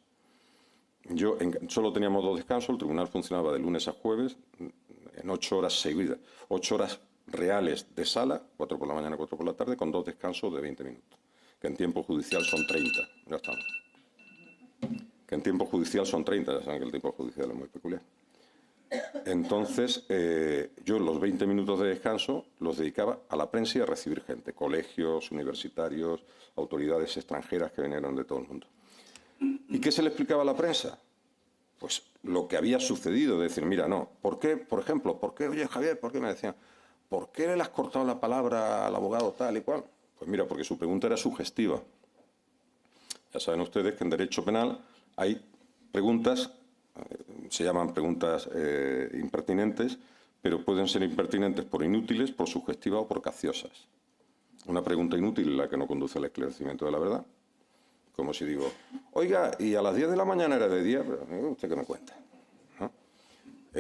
Solo teníamos 2 descansos, el tribunal funcionaba de lunes a jueves en 8 horas seguidas, 8 horas reales de sala, 4 por la mañana, 4 por la tarde, con 2 descansos de 20 minutos, que en tiempo judicial son 30, ya estamos. Que en tiempo judicial son 30, ya saben que el tiempo judicial es muy peculiar. Entonces, yo los 20 minutos de descanso los dedicaba a la prensa y a recibir gente, colegios, universitarios, autoridades extranjeras que vinieron de todo el mundo. ¿Y qué se le explicaba a la prensa? Pues lo que había sucedido, decir, mira, no, ¿por qué, por ejemplo, oye, Javier, por qué me decían, ¿por qué le has cortado la palabra al abogado tal y cual? Pues mira, porque su pregunta era sugestiva. Ya saben ustedes que en derecho penal hay preguntas, se llaman preguntas impertinentes, pero pueden ser impertinentes por inútiles, por sugestivas o por capciosas. Una pregunta inútil es la que no conduce al esclarecimiento de la verdad. Como si digo, oiga, y a las 10 de la mañana era de día, pero ¿usted qué me cuenta? ¿No?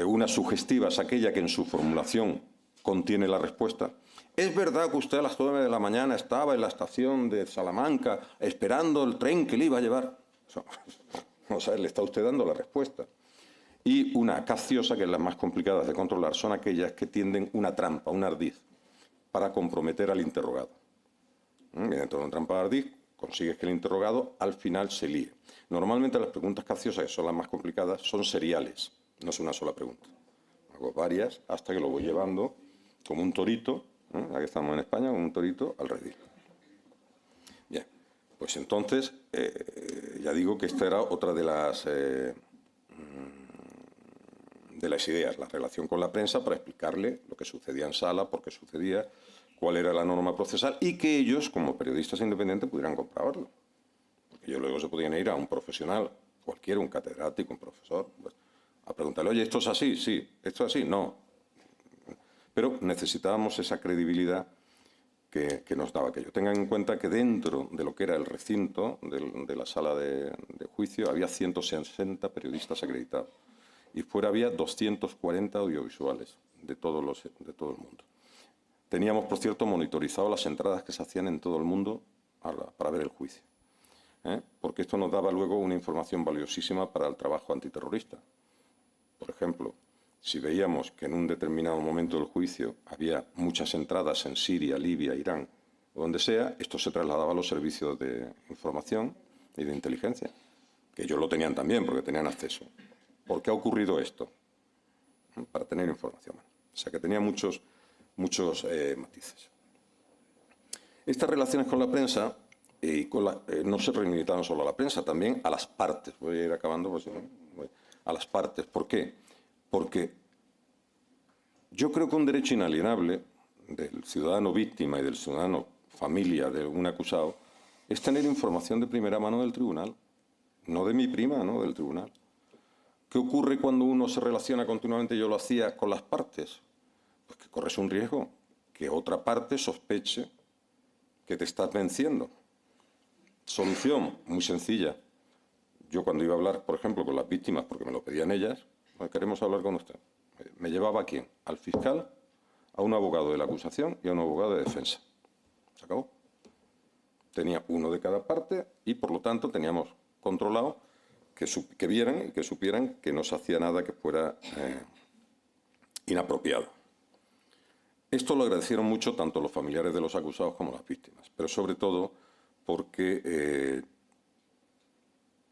Una sugestiva es aquella que en su formulación contiene la respuesta. ¿Es verdad que usted a las 9 de la mañana estaba en la estación de Salamanca esperando el tren que le iba a llevar? O sea, le está usted dando la respuesta. Y una capciosa, que es las más complicadas de controlar, son aquellas que tienden una trampa, un ardiz, para comprometer al interrogado. Dentro de una trampa de ardiz consigues que el interrogado al final se líe. Normalmente las preguntas capciosas, que son las más complicadas, son seriales, no es una sola pregunta. Hago varias hasta que lo voy llevando como un torito, aquí estamos en España, como un torito al redil. Pues entonces, ya digo que esta era otra de las ideas, la relación con la prensa para explicarle lo que sucedía en sala, por qué sucedía, cuál era la norma procesal y que ellos, como periodistas independientes, pudieran comprobarlo. Porque ellos luego se podían ir a un profesional, cualquiera, un catedrático, un profesor, pues, a preguntarle, oye, ¿esto es así? Sí. ¿Esto es así? No. Pero necesitábamos esa credibilidad que nos daba aquello. Tengan en cuenta que dentro de lo que era el recinto de la sala de juicio había 160 periodistas acreditados y fuera había 240 audiovisuales de todo el mundo. Teníamos, por cierto, monitorizado las entradas que se hacían en todo el mundo para ver el juicio, porque esto nos daba luego una información valiosísima para el trabajo antiterrorista. Por ejemplo, si veíamos que en un determinado momento del juicio había muchas entradas en Siria, Libia, Irán, o donde sea, esto se trasladaba a los servicios de información y de inteligencia, que ellos lo tenían también porque tenían acceso. ¿Por qué ha ocurrido esto? Para tener información. O sea que tenía muchos matices. Estas relaciones con la prensa no se limitaban solo a la prensa, también a las partes. Voy a ir acabando, pues, a las partes. ¿Por qué? Porque yo creo que un derecho inalienable del ciudadano víctima y del ciudadano familia de un acusado es tener información de primera mano del tribunal, no de mi prima, no del tribunal. ¿Qué ocurre cuando uno se relaciona continuamente, yo lo hacía, con las partes? Pues que corres un riesgo, que otra parte sospeche que te estás venciendo. Solución, muy sencilla. Yo cuando iba a hablar, por ejemplo, con las víctimas, porque me lo pedían ellas, queremos hablar con usted. ¿Me llevaba a quién? Al fiscal, a un abogado de la acusación y a un abogado de defensa. Se acabó. Tenía uno de cada parte y, por lo tanto, teníamos controlado que vieran y que supieran que no se hacía nada que fuera inapropiado. Esto lo agradecieron mucho tanto los familiares de los acusados como las víctimas, pero sobre todo porque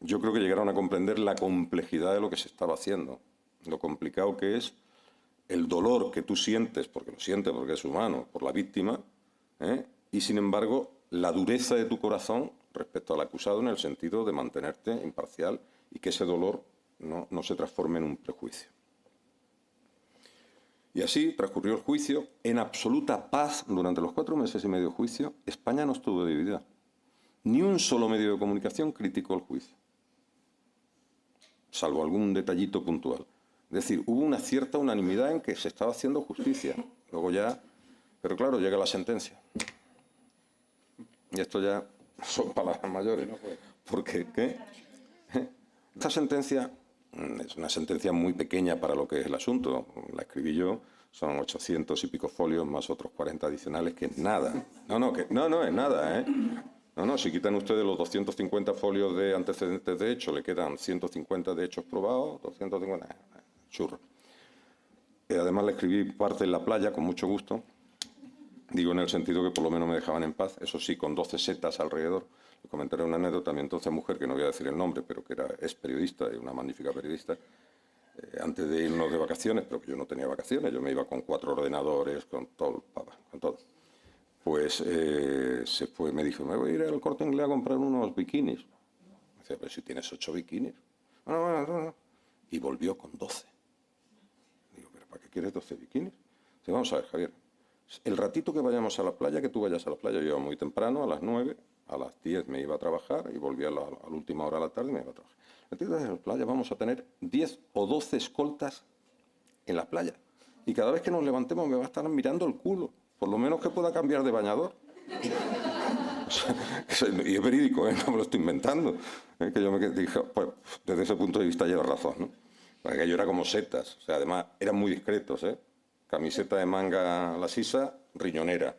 yo creo que llegaron a comprender la complejidad de lo que se estaba haciendo, lo complicado que es el dolor que tú sientes, porque lo sientes, porque es humano, por la víctima, y sin embargo la dureza de tu corazón respecto al acusado en el sentido de mantenerte imparcial y que ese dolor no se transforme en un prejuicio. Y así transcurrió el juicio en absoluta paz durante los 4 meses y medio de juicio. España no estuvo dividida. Ni un solo medio de comunicación criticó el juicio, salvo algún detallito puntual. Es decir, hubo una cierta unanimidad en que se estaba haciendo justicia. Luego ya, pero claro, llega la sentencia. Y esto ya son palabras mayores. Porque, ¿qué? Esta sentencia es una sentencia muy pequeña para lo que es el asunto. La escribí yo, son 800 y pico folios más otros 40 adicionales, que es nada. No es nada, No, si quitan ustedes los 250 folios de antecedentes de hecho, le quedan 150 de hechos probados, 250, churro. Además le escribí parte en la playa, con mucho gusto. Digo en el sentido que por lo menos me dejaban en paz, eso sí, con 12 setas alrededor. Le comentaré una anécdota. Mi entonces mujer, que no voy a decir el nombre, pero que es periodista, y una magnífica periodista, antes de irnos de vacaciones, pero que yo no tenía vacaciones, yo me iba con 4 ordenadores, con todo, con todo. Pues se fue, me dijo, me voy a ir al Corte Inglés a comprar unos bikinis. Me decía, pero si tienes 8 bikinis. No. Y volvió con 12. Digo, ¿pero para qué quieres 12 bikinis? Dice, vamos a ver, Javier, el ratito que vayamos a la playa, que tú vayas a la playa, yo iba muy temprano, a las 9, a las 10 me iba a trabajar y volvía a la última hora de la tarde y me iba a trabajar. El ratito de la playa vamos a tener 10 o 12 escoltas en la playa. Y cada vez que nos levantemos me va a estar mirando el culo. Por lo menos que pueda cambiar de bañador. Y es verídico, no me lo estoy inventando. Que yo me dije, pues, desde ese punto de vista lleva razón, ¿no? Porque yo era como setas. O sea, además, eran muy discretos, Camiseta de manga la sisa, riñonera.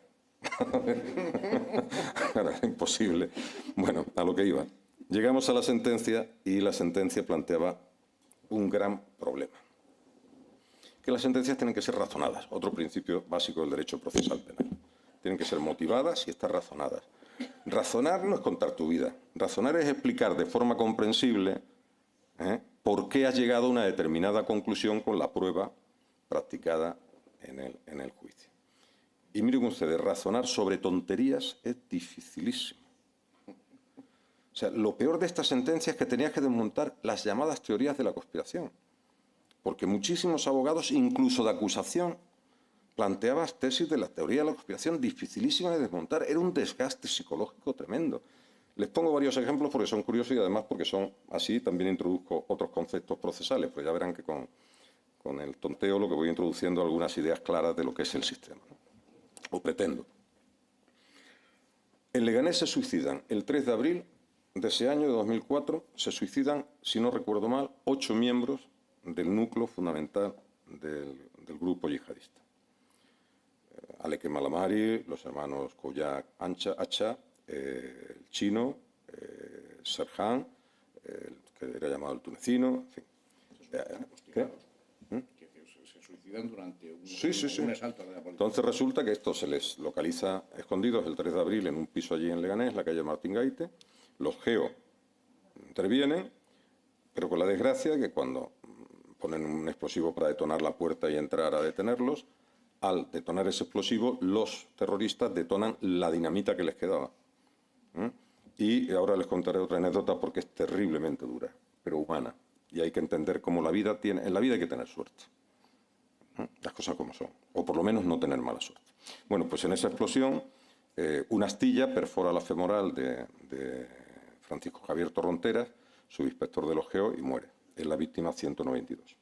Era imposible. Bueno, a lo que iba. Llegamos a la sentencia y la sentencia planteaba un gran problema. Que las sentencias tienen que ser razonadas, otro principio básico del derecho procesal penal. Tienen que ser motivadas y estar razonadas. Razonar no es contar tu vida. Razonar es explicar de forma comprensible por qué has llegado a una determinada conclusión con la prueba practicada en el juicio. Y miren ustedes, razonar sobre tonterías es dificilísimo. sea, lo peor de esta sentencia es que tenía que desmontar las llamadas teorías de la conspiración, porque muchísimos abogados, incluso de acusación, planteaban tesis de la teoría de la conspiración dificilísimas de desmontar. Era un desgaste psicológico tremendo. Les pongo varios ejemplos porque son curiosos y además porque son así. También introduzco otros conceptos procesales, pues ya verán que con el tonteo lo que voy introduciendo algunas ideas claras de lo que es el sistema, ¿no? O pretendo. En Leganés se suicidan el 3 de abril de ese año, de 2004, se suicidan, si no recuerdo mal, 8 miembros del núcleo fundamental del grupo yihadista. Aleke Malamari, los hermanos Koyak Acha, el chino, Serhan, que era llamado el tunecino, en fin. ¿Qué? Se suicidan durante un asalto a la policía. Entonces resulta que esto se les localiza escondidos el 3 de abril en un piso allí en Leganés, la calle Martín Gaite. Los GEO intervienen, pero con la desgracia de que cuando ponen un explosivo para detonar la puerta y entrar a detenerlos, al detonar ese explosivo, los terroristas detonan la dinamita que les quedaba. Y ahora les contaré otra anécdota porque es terriblemente dura, pero humana. Y hay que entender cómo la vida tiene... En la vida hay que tener suerte. Las cosas como son. O por lo menos no tener mala suerte. Bueno, pues en esa explosión, una astilla perfora la femoral de Francisco Javier Torronteras, subinspector de los GEO, y muere. Es la víctima 192.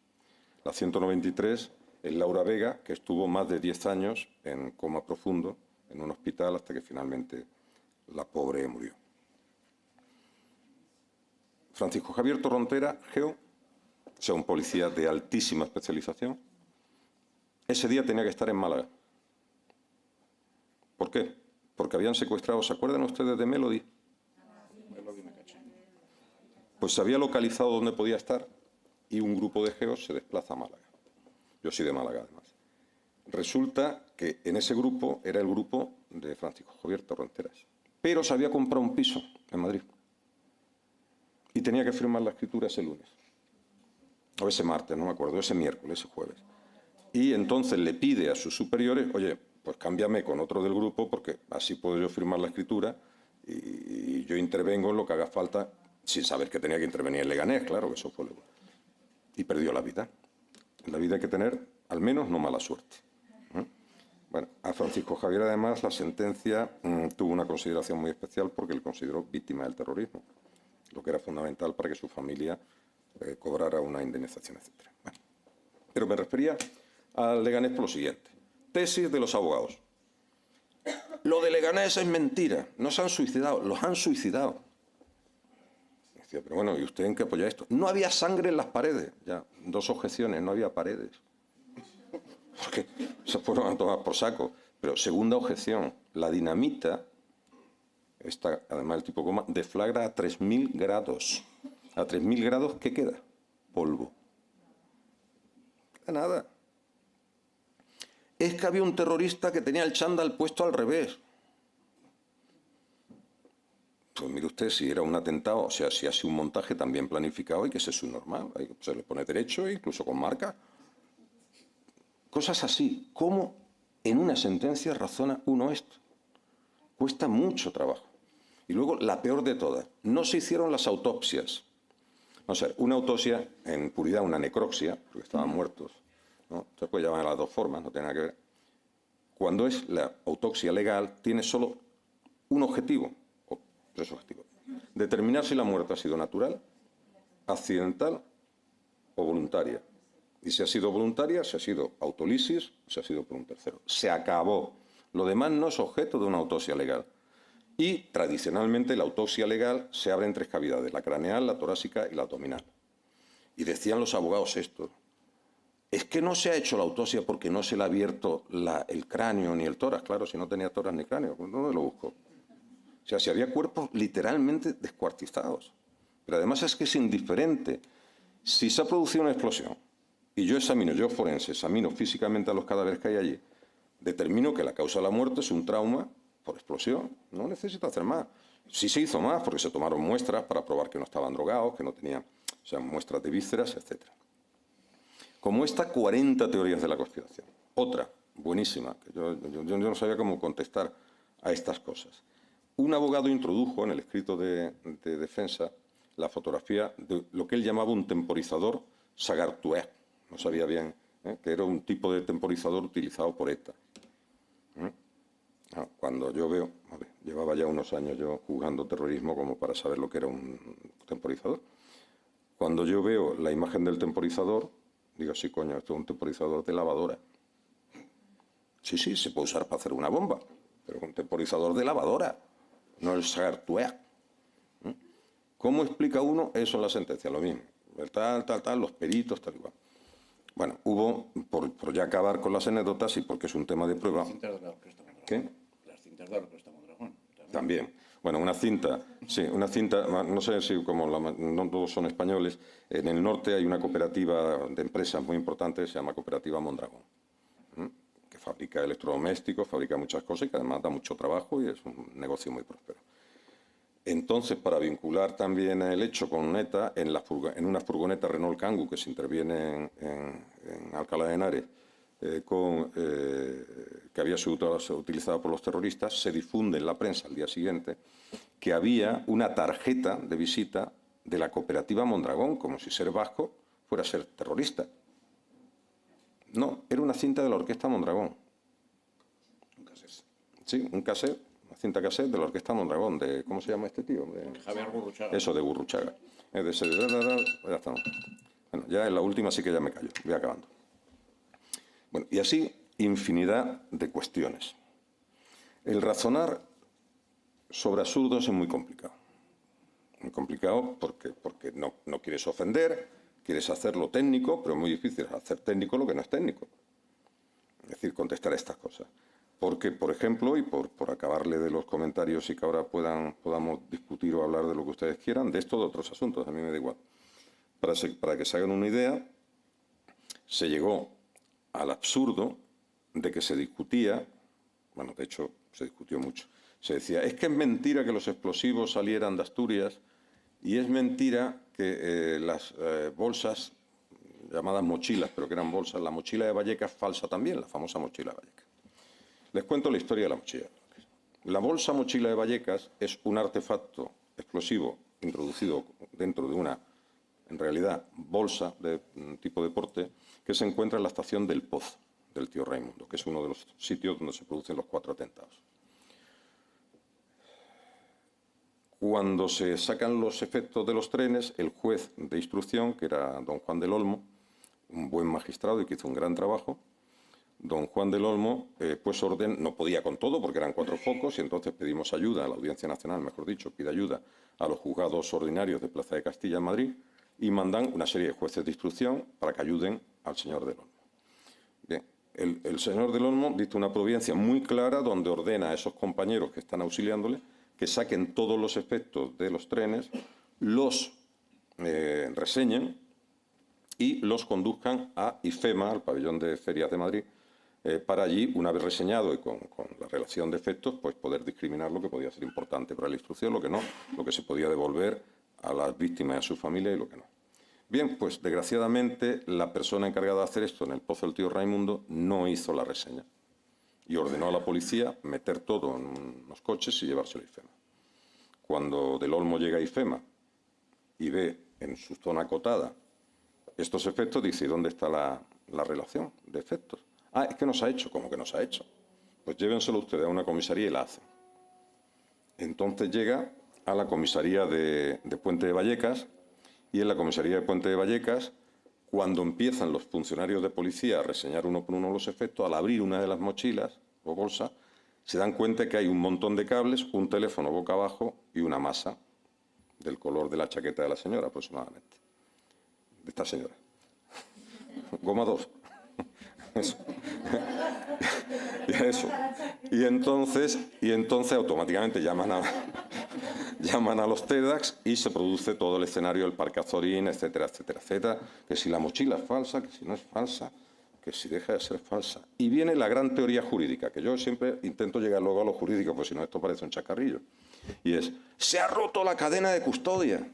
La 193 es Laura Vega, que estuvo más de 10 años en coma profundo en un hospital hasta que finalmente la pobre murió. Francisco Javier Torronteras, GEO, o sea, un policía de altísima especialización, ese día tenía que estar en Málaga. ¿Por qué? Porque habían secuestrado, ¿se acuerdan ustedes de Melody? Pues se había localizado dónde podía estar y un grupo de GEOs se desplaza a Málaga. Yo soy de Málaga, además. Resulta que en ese grupo era el grupo de Francisco Javier Torronteras. Pero se había comprado un piso en Madrid. Y tenía que firmar la escritura ese lunes. O ese martes, no me acuerdo, ese miércoles, ese jueves. Y entonces le pide a sus superiores, oye, pues cámbiame con otro del grupo porque así puedo yo firmar la escritura y yo intervengo en lo que haga falta, sin saber que tenía que intervenir en Leganés, claro, que eso fue luego. Y perdió la vida. En la vida hay que tener, al menos, no mala suerte. Bueno, a Francisco Javier, además, la sentencia tuvo una consideración muy especial porque le consideró víctima del terrorismo, lo que era fundamental para que su familia cobrara una indemnización, etc. Bueno, pero me refería al Leganés por lo siguiente. Tesis de los abogados. Lo de Leganés es mentira. No se han suicidado, los han suicidado. Decía, pero bueno, ¿y usted en qué apoya esto? No había sangre en las paredes. Ya, 2 objeciones, no había paredes. Porque se fueron a tomar por saco. Pero segunda objeción, la dinamita, esta, además el tipo coma, deflagra a 3.000 grados. A 3.000 grados, ¿qué queda? Polvo. No queda nada. Es que había un terrorista que tenía el chándal puesto al revés. Pues mire usted, si era un atentado, o sea, si ha sido un montaje también planificado, hay que ser subnormal. Se le pone derecho, incluso con marca. Cosas así. ¿Cómo en una sentencia razona uno esto? Cuesta mucho trabajo. Y luego, la peor de todas, no se hicieron las autopsias. Vamos a ver, una autopsia, en puridad una necropsia, porque estaban muertos, ¿no? Se puede llamar de las dos formas, no tiene nada que ver. Cuando es la autopsia legal, tiene solo un objetivo, o 3 objetivos. Determinar si la muerte ha sido natural, accidental o voluntaria. Y si ha sido voluntaria, si ha sido autolisis, si ha sido por un tercero. Se acabó. Lo demás no es objeto de una autopsia legal. Y, tradicionalmente, la autopsia legal se abre en 3 cavidades, la craneal, la torácica y la abdominal. Y decían los abogados esto. Es que no se ha hecho la autopsia porque no se le ha abierto el cráneo ni el tórax. Claro, si no tenía tórax ni cráneo, ¿dónde lo busco? O sea, si había cuerpos literalmente descuartizados. Pero además es que es indiferente. Si se ha producido una explosión y yo forense, examino físicamente a los cadáveres que hay allí, determino que la causa de la muerte es un trauma por explosión. No necesito hacer más. Sí se hizo más porque se tomaron muestras para probar que no estaban drogados, que no tenían, o sea, muestras de vísceras, etc. Como esta, 40 teorías de la conspiración. Otra, buenísima, que yo no sabía cómo contestar a estas cosas. un abogado introdujo en el escrito de defensa la fotografía de lo que él llamaba un temporizador Sagartué. No sabía bien que era un tipo de temporizador utilizado por ETA. Cuando yo veo, llevaba ya unos años yo jugando terrorismo como para saber lo que era un temporizador. Cuando yo veo la imagen del temporizador, digo, sí, coño, esto es un temporizador de lavadora. Sí, sí, se puede usar para hacer una bomba, pero es un temporizador de lavadora, no el Sagartué. ¿Cómo explica uno eso en la sentencia? Lo mismo, el tal, los peritos, tal igual. Bueno, hubo, por ya acabar con las anécdotas y porque es un tema de prueba... Las cintas de la Orquesta Mondragón. ¿Qué? Las cintas de la Orquesta Mondragón. También. Bueno, una cinta, sí, una cinta, no sé si como no todos son españoles, en el norte hay una cooperativa de empresas muy importante que se llama Cooperativa Mondragón, que fabrica electrodomésticos, fabrica muchas cosas y que además da mucho trabajo y es un negocio muy próspero. Entonces, para vincular también el hecho con ETA, en una furgoneta Renault Kangoo que se interviene en Alcalá de Henares, que había sido utilizada por los terroristas, se difunde en la prensa al día siguiente que había una tarjeta de visita de la cooperativa Mondragón, como si ser vasco fuera ser terrorista. No, era una cinta de la Orquesta Mondragón. Un cassette. Sí, un cassette, una cinta cassette de la Orquesta Mondragón, de, ¿cómo se llama este tío? De Javier Gurruchaga. Eso, de Gurruchaga. Ya estamos. Bueno, ya en la última sí que ya me callo, voy acabando. Bueno, y así infinidad de cuestiones. El razonar sobre absurdos es muy complicado. Muy complicado porque no quieres ofender, quieres hacerlo técnico, pero es muy difícil hacer técnico lo que no es técnico. Es decir, contestar a estas cosas. Porque, por ejemplo, y por acabarle de los comentarios y que ahora podamos discutir o hablar de lo que ustedes quieran, de esto o de otros asuntos, a mí me da igual. Para que se hagan una idea, se llegó al absurdo de que se discutía, bueno, de hecho, se discutió mucho, se decía, es que es mentira que los explosivos salieran de Asturias y es mentira que las bolsas, llamadas mochilas, pero que eran bolsas, la mochila de Vallecas falsa también, la famosa mochila de Vallecas. Les cuento la historia de la mochila. La bolsa mochila de Vallecas es un artefacto explosivo introducido dentro de una, en realidad, bolsa de tipo deporte que se encuentra en la estación del Pozo, del tío Raimundo, que es uno de los sitios donde se producen los 4 atentados. Cuando se sacan los efectos de los trenes, el juez de instrucción, que era don Juan del Olmo, un buen magistrado y que hizo un gran trabajo, don Juan del Olmo, pues no podía con todo porque eran 4 focos y entonces pedimos ayuda a la Audiencia Nacional, mejor dicho, pide ayuda a los juzgados ordinarios de Plaza de Castilla en Madrid y mandan una serie de jueces de instrucción para que ayuden al señor del Olmo. Bien, el señor del Olmo dicta una providencia muy clara donde ordena a esos compañeros que están auxiliándole que saquen todos los efectos de los trenes, los reseñen y los conduzcan a IFEMA, al pabellón de ferias de Madrid, para allí, una vez reseñado y con la relación de efectos, pues poder discriminar lo que podía ser importante para la instrucción, lo que no, lo que se podía devolver a las víctimas y a su familia y lo que no. Bien, pues desgraciadamente la persona encargada de hacer esto en el Pozo del tío Raimundo no hizo la reseña y ordenó a la policía meter todo en unos coches y llevárselo a IFEMA. Cuando del Olmo llega a IFEMA y ve en su zona acotada estos efectos, dice, ¿y dónde está la relación de efectos? Ah, es que no se ha hecho. ¿Cómo que no se ha hecho? Pues llévenselo ustedes a una comisaría y la hacen. Entonces llega a la comisaría de Puente de Vallecas y en la comisaría de Puente de Vallecas, cuando empiezan los funcionarios de policía a reseñar uno por uno los efectos, al abrir una de las mochilas o bolsas, se dan cuenta que hay un montón de cables, un teléfono boca abajo y una masa del color de la chaqueta de la señora aproximadamente. De esta señora. Goma 2. Eso. Eso. Y entonces automáticamente llaman a los TEDx y se produce todo el escenario del Parque Azorín, etcétera, etcétera, etcétera. Que si la mochila es falsa, que si no es falsa, que si deja de ser falsa. Y viene la gran teoría jurídica, que yo siempre intento llegar luego a lo jurídico, porque si no esto parece un chacarrillo. Y es, se ha roto la cadena de custodia.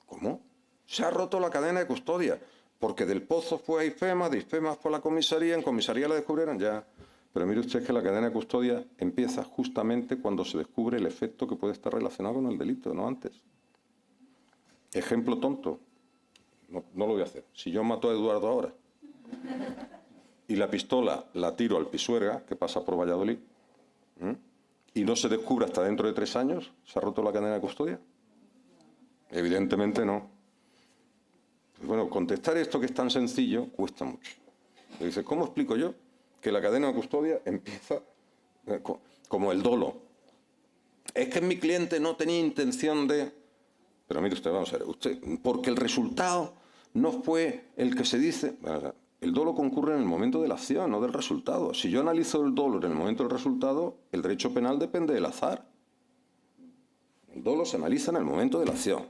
¿Cómo? Se ha roto la cadena de custodia. Porque del Pozo fue a IFEMA, de IFEMA fue a la comisaría, en comisaría la descubrieron ya. Pero mire usted que la cadena de custodia empieza justamente cuando se descubre el efecto que puede estar relacionado con el delito, no antes. Ejemplo tonto. No lo voy a hacer. Si yo mato a Eduardo ahora y la pistola la tiro al Pisuerga, que pasa por Valladolid, y no se descubre hasta dentro de 3 años, ¿se ha roto la cadena de custodia? Evidentemente no. Pues bueno, contestar esto que es tan sencillo cuesta mucho. Le dice, ¿cómo explico yo que la cadena de custodia empieza como el dolo? Es que mi cliente no tenía intención de... Pero mire usted, vamos a ver, porque el resultado no fue el que se dice... El dolo concurre en el momento de la acción, no del resultado. Si yo analizo el dolo en el momento del resultado, el derecho penal depende del azar. El dolo se analiza en el momento de la acción,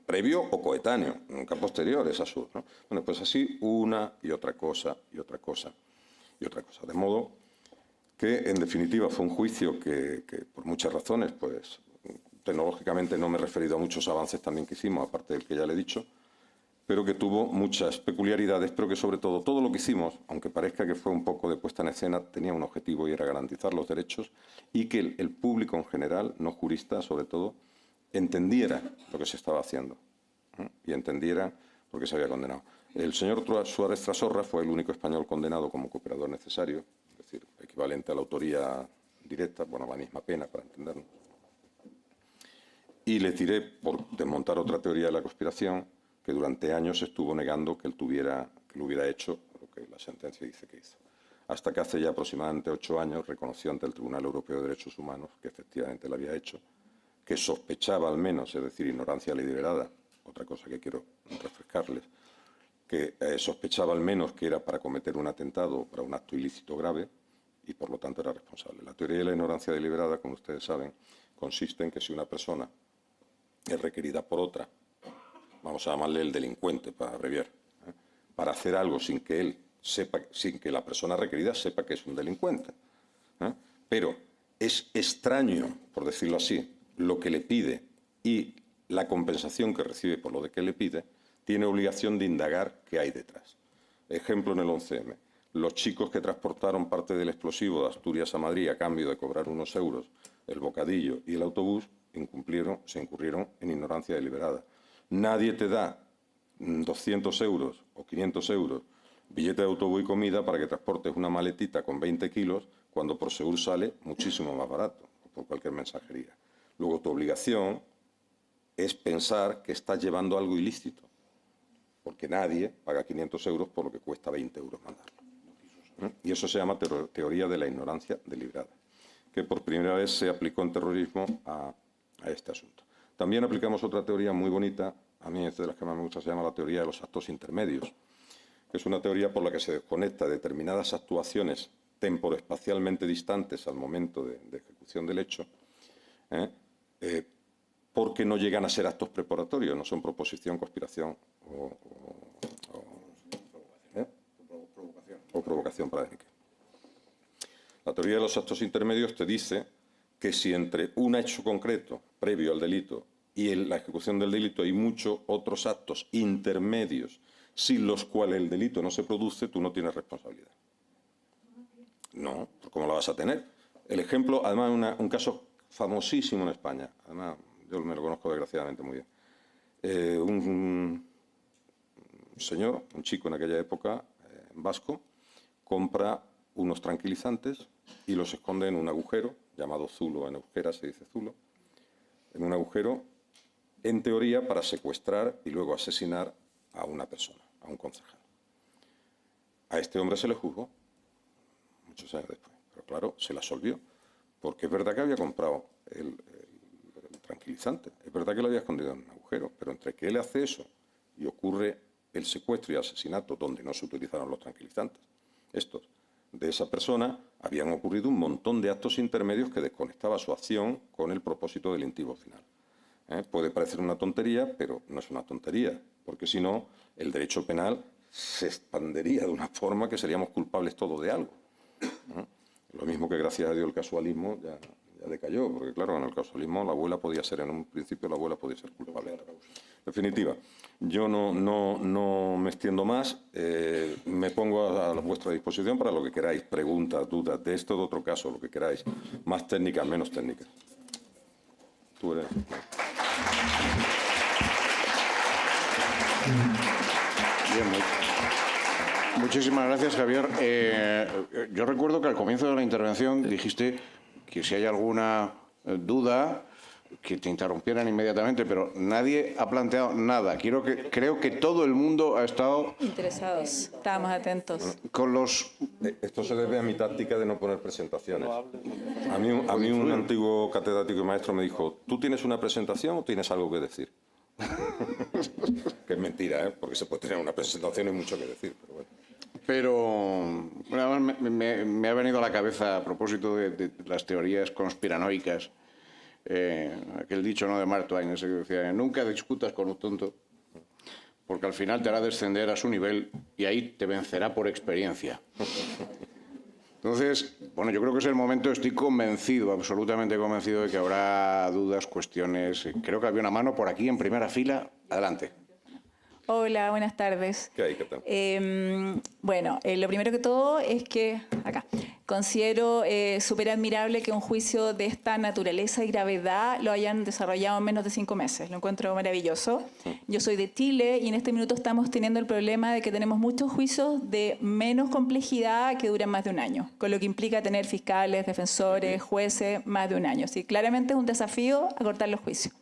previo o coetáneo, nunca posterior, es absurdo, ¿no? Bueno, pues así una y otra cosa, y otra cosa, y otra cosa. De modo que, en definitiva, fue un juicio que por muchas razones, pues, tecnológicamente no me he referido a muchos avances también que hicimos, aparte del que ya le he dicho, pero que tuvo muchas peculiaridades, pero que sobre todo lo que hicimos, aunque parezca que fue un poco de puesta en escena, tenía un objetivo y era garantizar los derechos y que el público en general, no juristas sobre todo, entendiera lo que se estaba haciendo, ¿eh? Y entendiera por qué se había condenado. El señor Suárez Trasorra fue el único español condenado como cooperador necesario, es decir, equivalente a la autoría directa, bueno, la misma pena para entendernos. Y le tiré por desmontar otra teoría de la conspiración que durante años estuvo negando que él lo hubiera hecho, lo que la sentencia dice que hizo. Hasta que hace ya aproximadamente 8 años reconoció ante el Tribunal Europeo de Derechos Humanos que efectivamente lo había hecho, que sospechaba al menos, es decir, ignorancia deliberada, otra cosa que quiero refrescarles, que sospechaba al menos que era para cometer un atentado o para un acto ilícito grave y por lo tanto era responsable. La teoría de la ignorancia deliberada, como ustedes saben, consiste en que si una persona es requerida por otra, vamos a llamarle el delincuente para abreviar, para hacer algo sin que él sepa, sin que la persona requerida sepa que es un delincuente. Pero es extraño, por decirlo así, lo que le pide y la compensación que recibe por lo de que le pide, tiene obligación de indagar qué hay detrás. Ejemplo en el 11M. Los chicos que transportaron parte del explosivo de Asturias a Madrid a cambio de cobrar unos euros, el bocadillo y el autobús, se incurrieron en ignorancia deliberada. Nadie te da 200 euros o 500 euros, billete de autobús y comida para que transportes una maletita con 20 kilos cuando por Segur sale muchísimo más barato, o por cualquier mensajería. Luego tu obligación es pensar que estás llevando algo ilícito, porque nadie paga 500 euros por lo que cuesta 20 euros mandarlo. Y eso se llama teoría de la ignorancia deliberada, que por primera vez se aplicó en terrorismo a este asunto. También aplicamos otra teoría muy bonita, a mí es de las que más me gusta, se llama la teoría de los actos intermedios, que es una teoría por la que se desconecta determinadas actuaciones temporoespacialmente distantes al momento de ejecución del hecho, porque no llegan a ser actos preparatorios, no son proposición, conspiración o provocación para delinquir. La teoría de los actos intermedios te dice que si entre un hecho concreto previo al delito y la ejecución del delito hay muchos otros actos intermedios sin los cuales el delito no se produce, tú no tienes responsabilidad. No, ¿cómo la vas a tener? El ejemplo, además, un caso famosísimo en España, además yo me lo conozco desgraciadamente muy bien. Un señor, un chico en aquella época, vasco, compra unos tranquilizantes y los esconde en un agujero, llamado zulo en euskera, se dice zulo, en un agujero, en teoría, para secuestrar y luego asesinar a una persona, a un concejal. A este hombre se le juzgó, muchos años después, pero claro, se le absolvió, porque es verdad que había comprado el tranquilizante, es verdad que lo había escondido en un agujero, pero entre que él hace eso y ocurre el secuestro y asesinato donde no se utilizaron los tranquilizantes, estos, de esa persona, habían ocurrido un montón de actos intermedios que desconectaba su acción con el propósito delictivo final. Puede parecer una tontería, pero no es una tontería, porque si no, el derecho penal se expandería de una forma que seríamos culpables todos de algo. Lo mismo que, gracias a Dios, el casualismo ya ya decayó, porque claro, en el causalismo la abuela podía ser, en un principio la abuela podía ser culpable. Definitiva, yo no me extiendo más, me pongo a vuestra disposición para lo que queráis, preguntas, dudas, de esto, de otro caso, lo que queráis, más técnicas, menos técnicas. Tú eres... Bien, muchísimas gracias, Javier. Yo recuerdo que al comienzo de la intervención dijiste que si hay alguna duda, que te interrumpieran inmediatamente, pero nadie ha planteado nada. Creo que todo el mundo ha estado... Interesados, estábamos atentos. Con los... Esto se debe a mi táctica de no poner presentaciones. A mí un antiguo catedrático y maestro me dijo, ¿tú tienes una presentación o tienes algo que decir? Que es mentira, ¿eh? Porque se puede tener una presentación y mucho que decir, pero bueno. Pero bueno, me ha venido a la cabeza, a propósito de las teorías conspiranoicas, aquel dicho, ¿no?, de Mark Twain, ese que decía, nunca discutas con un tonto, porque al final te hará descender a su nivel y ahí te vencerá por experiencia. Entonces, bueno, yo creo que es el momento, estoy convencido, absolutamente convencido de que habrá dudas, cuestiones. Creo que había una mano por aquí en primera fila. Adelante. Hola, buenas tardes. ¿Qué hay? ¿Qué tal? Bueno, lo primero que todo es que, acá, considero súper admirable que un juicio de esta naturaleza y gravedad lo hayan desarrollado en menos de 5 meses. Lo encuentro maravilloso. Yo soy de Chile y en este minuto estamos teniendo el problema de que tenemos muchos juicios de menos complejidad que duran más de un año, con lo que implica tener fiscales, defensores, jueces, más de un año. Así, claramente es un desafío acortar los juicios.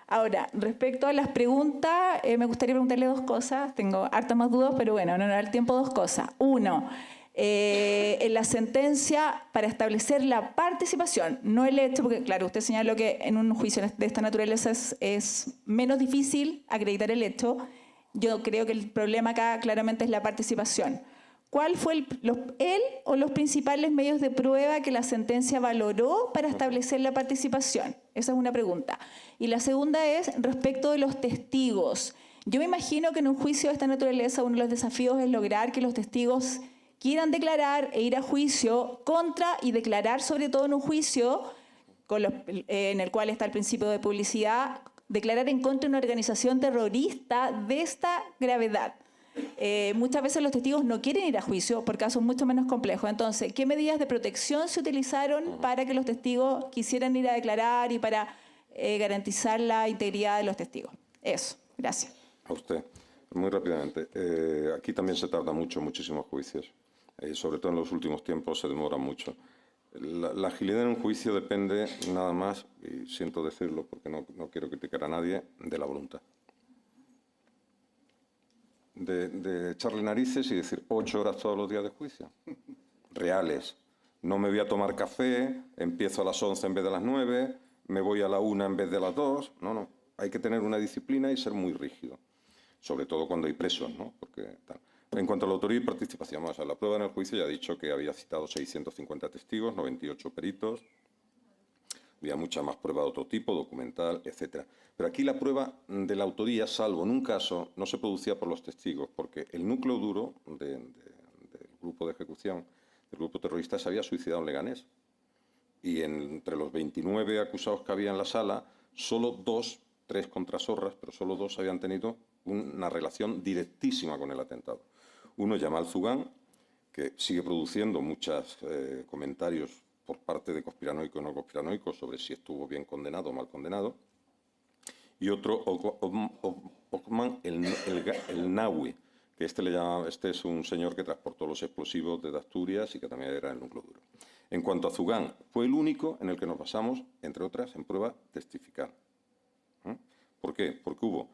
Ahora, respecto a las preguntas, me gustaría preguntarle 2 cosas. Tengo hartas más dudas, pero bueno, no da el tiempo, 2 cosas. Uno, en la sentencia, para establecer la participación, no el hecho, porque claro, usted señaló que en un juicio de esta naturaleza es menos difícil acreditar el hecho. Yo creo que el problema acá claramente es la participación. ¿Cuál fue él o los principales medios de prueba que la sentencia valoró para establecer la participación? Esa es una pregunta. Y la segunda es respecto de los testigos. Yo me imagino que en un juicio de esta naturaleza uno de los desafíos es lograr que los testigos quieran declarar e ir a juicio contra y declarar sobre todo en un juicio en el cual está el principio de publicidad, declarar en contra de una organización terrorista de esta gravedad. Muchas veces los testigos no quieren ir a juicio por casos mucho menos complejos. Entonces, ¿qué medidas de protección se utilizaron para que los testigos quisieran ir a declarar y para garantizar la integridad de los testigos? Eso, gracias. A usted, muy rápidamente. Aquí también se tarda muchísimos juicios. Sobre todo en los últimos tiempos se demora mucho. La agilidad en un juicio depende nada más, y siento decirlo porque no quiero criticar a nadie, de la voluntad. De echarle narices y decir 8 horas todos los días de juicio. Reales. No me voy a tomar café, empiezo a las 11 en vez de las 9, me voy a la 1 en vez de las 2. No. Hay que tener una disciplina y ser muy rígido. Sobre todo cuando hay presos, ¿no? Porque, tal. En cuanto a la autoría y participación, o sea, la prueba en el juicio ya ha dicho que había citado 650 testigos, 98 peritos, había mucha más prueba de otro tipo, documental, etc. Pero aquí la prueba de la autoría, salvo en un caso, no se producía por los testigos, porque el núcleo duro del grupo de ejecución, del grupo terrorista, se había suicidado en Leganés. Y entre los 29 acusados que había en la sala, solo 2, 3 contrasorras, pero solo 2 habían tenido una relación directísima con el atentado. Uno, Yamal Zugán, que sigue produciendo muchos comentarios por parte de conspiranoicos y no conspiranoicos sobre si estuvo bien condenado o mal condenado. Y otro, Othman el Nawi, que este es un señor que transportó los explosivos desde Asturias y que también era el núcleo duro. En cuanto a Zugán, fue el único en el que nos basamos, entre otras, en prueba testifical. ¿Por qué? Porque hubo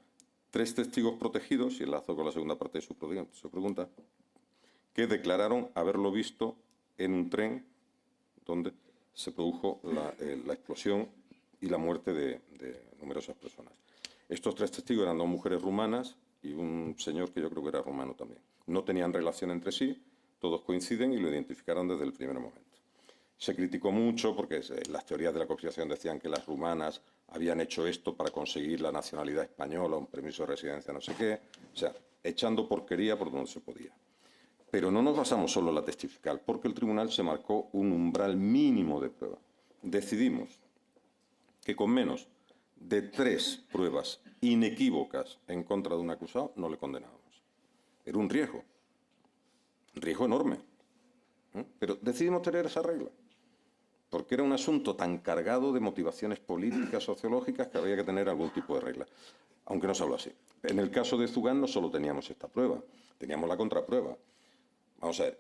3 testigos protegidos, y enlazo con la segunda parte de su pregunta, que declararon haberlo visto en un tren donde se produjo la explosión y la muerte de numerosas personas. Estos 3 testigos eran 2 mujeres rumanas y un señor que yo creo que era rumano también. No tenían relación entre sí, todos coinciden y lo identificaron desde el primer momento. Se criticó mucho porque las teorías de la conspiración decían que las rumanas habían hecho esto para conseguir la nacionalidad española, un permiso de residencia, no sé qué. O sea, echando porquería por donde se podía. Pero no nos basamos solo en la testifical, porque el tribunal se marcó un umbral mínimo de prueba. decidimos que con menos de 3 pruebas inequívocas en contra de un acusado no le condenábamos. Era un riesgo enorme. Pero decidimos tener esa regla, porque era un asunto tan cargado de motivaciones políticas, sociológicas, que había que tener algún tipo de regla, aunque no se habla así. En el caso de Zugán no solo teníamos esta prueba, teníamos la contraprueba. Vamos a ver,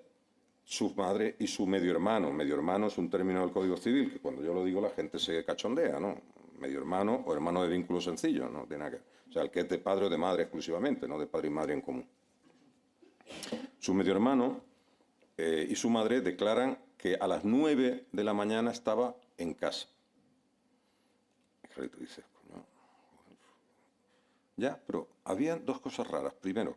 su madre y su medio hermano. Medio hermano es un término del Código Civil, que cuando yo lo digo la gente se cachondea, ¿no? Medio hermano o hermano de vínculo sencillo, no tiene nada que ver. O sea, el que es de padre o de madre exclusivamente, no de padre y madre en común. Su medio hermano y su madre declaran que a las 9 de la mañana estaba en casa. Y tú dices, coño. Ya, pero había 2 cosas raras. Primero,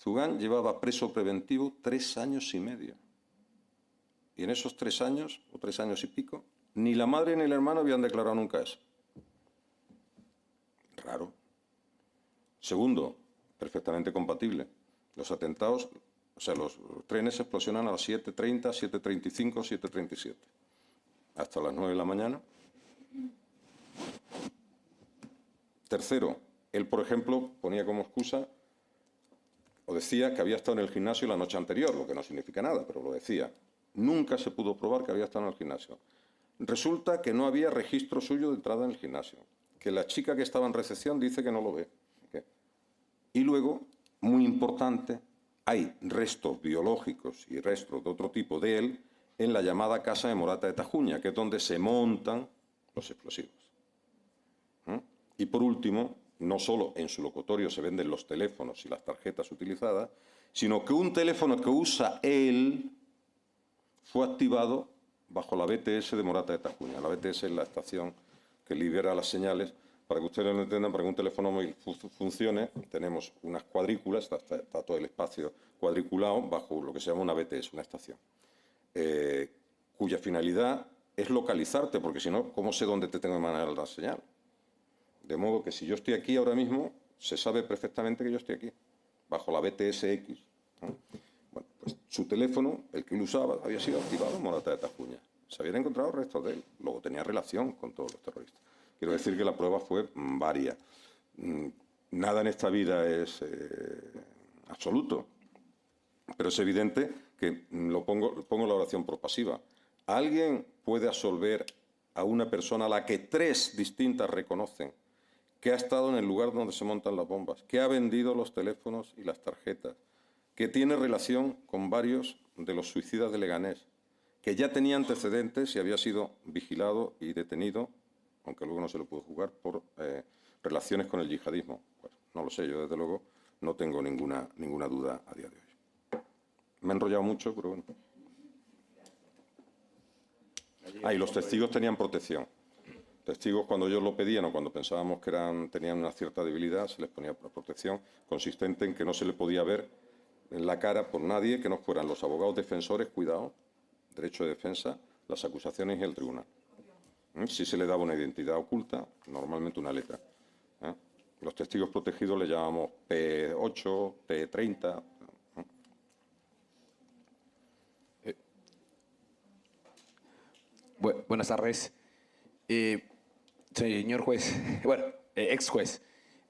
Zugán llevaba preso preventivo 3 años y medio. Y en esos 3 años, o 3 años y pico, ni la madre ni el hermano habían declarado nunca eso. Raro. Segundo, perfectamente compatible. Los atentados, o sea, los trenes explosionan a las 7:30, 7:35, 7:37. Hasta las 9 de la mañana. Tercero, él, por ejemplo, ponía como excusa o decía que había estado en el gimnasio la noche anterior, lo que no significa nada, pero lo decía. Nunca se pudo probar que había estado en el gimnasio. Resulta que no había registro suyo de entrada en el gimnasio, que la chica que estaba en recepción dice que no lo ve. Y luego, muy importante, hay restos biológicos y restos de otro tipo de él en la llamada casa de Morata de Tajuña, que es donde se montan los explosivos. Y por último, no solo en su locutorio se venden los teléfonos y las tarjetas utilizadas, sino que un teléfono que usa él fue activado bajo la BTS de Morata de Tajuña. La BTS es la estación que libera las señales. Para que ustedes lo entiendan, para que un teléfono móvil funcione, tenemos unas cuadrículas, está todo el espacio cuadriculado bajo lo que se llama una BTS, una estación, cuya finalidad es localizarte, porque si no, ¿cómo sé dónde te tengo que mandar la señal? De modo que si yo estoy aquí ahora mismo, se sabe perfectamente que yo estoy aquí, bajo la BTS-X. Bueno, pues su teléfono, el que él usaba, había sido activado en Morata de Tajuña. Se habían encontrado restos de él, luego tenía relación con todos los terroristas. Quiero decir que la prueba fue varia. Nada en esta vida es absoluto, pero es evidente que pongo la oración por pasiva. ¿Alguien puede absolver a una persona a la que 3 distintas reconocen que ha estado en el lugar donde se montan las bombas, que ha vendido los teléfonos y las tarjetas, que tiene relación con varios de los suicidas de Leganés, que ya tenía antecedentes y había sido vigilado y detenido, aunque luego no se lo pudo juzgar, por relaciones con el yihadismo? Pues no lo sé, yo desde luego no tengo ninguna duda a día de hoy. Me he enrollado mucho, pero bueno. Y los testigos tenían protección. Testigos, cuando ellos lo pedían o cuando pensábamos que tenían una cierta debilidad, se les ponía protección consistente en que no se le podía ver en la cara por nadie que no fueran los abogados defensores, cuidado, derecho de defensa, las acusaciones y el tribunal. Si se le daba una identidad oculta, normalmente una letra. Los testigos protegidos le llamamos P8, P30. Buenas tardes. Señor juez, bueno, ex juez,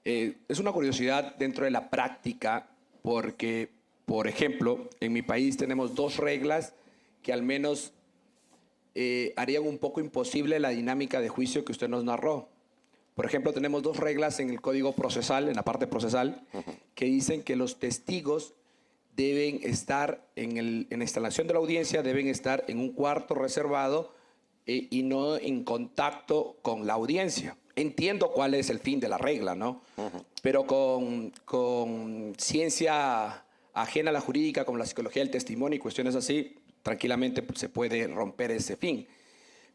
es una curiosidad dentro de la práctica porque, por ejemplo, en mi país tenemos 2 reglas que al menos harían un poco imposible la dinámica de juicio que usted nos narró. Por ejemplo, tenemos 2 reglas en el Código Procesal, en la parte procesal, que dicen que los testigos deben estar en la instalación de la audiencia, deben estar en un cuarto reservado y no en contacto con la audiencia. Entiendo cuál es el fin de la regla, ¿no? Pero con ciencia ajena a la jurídica, como la psicología del testimonio y cuestiones así, tranquilamente se puede romper ese fin.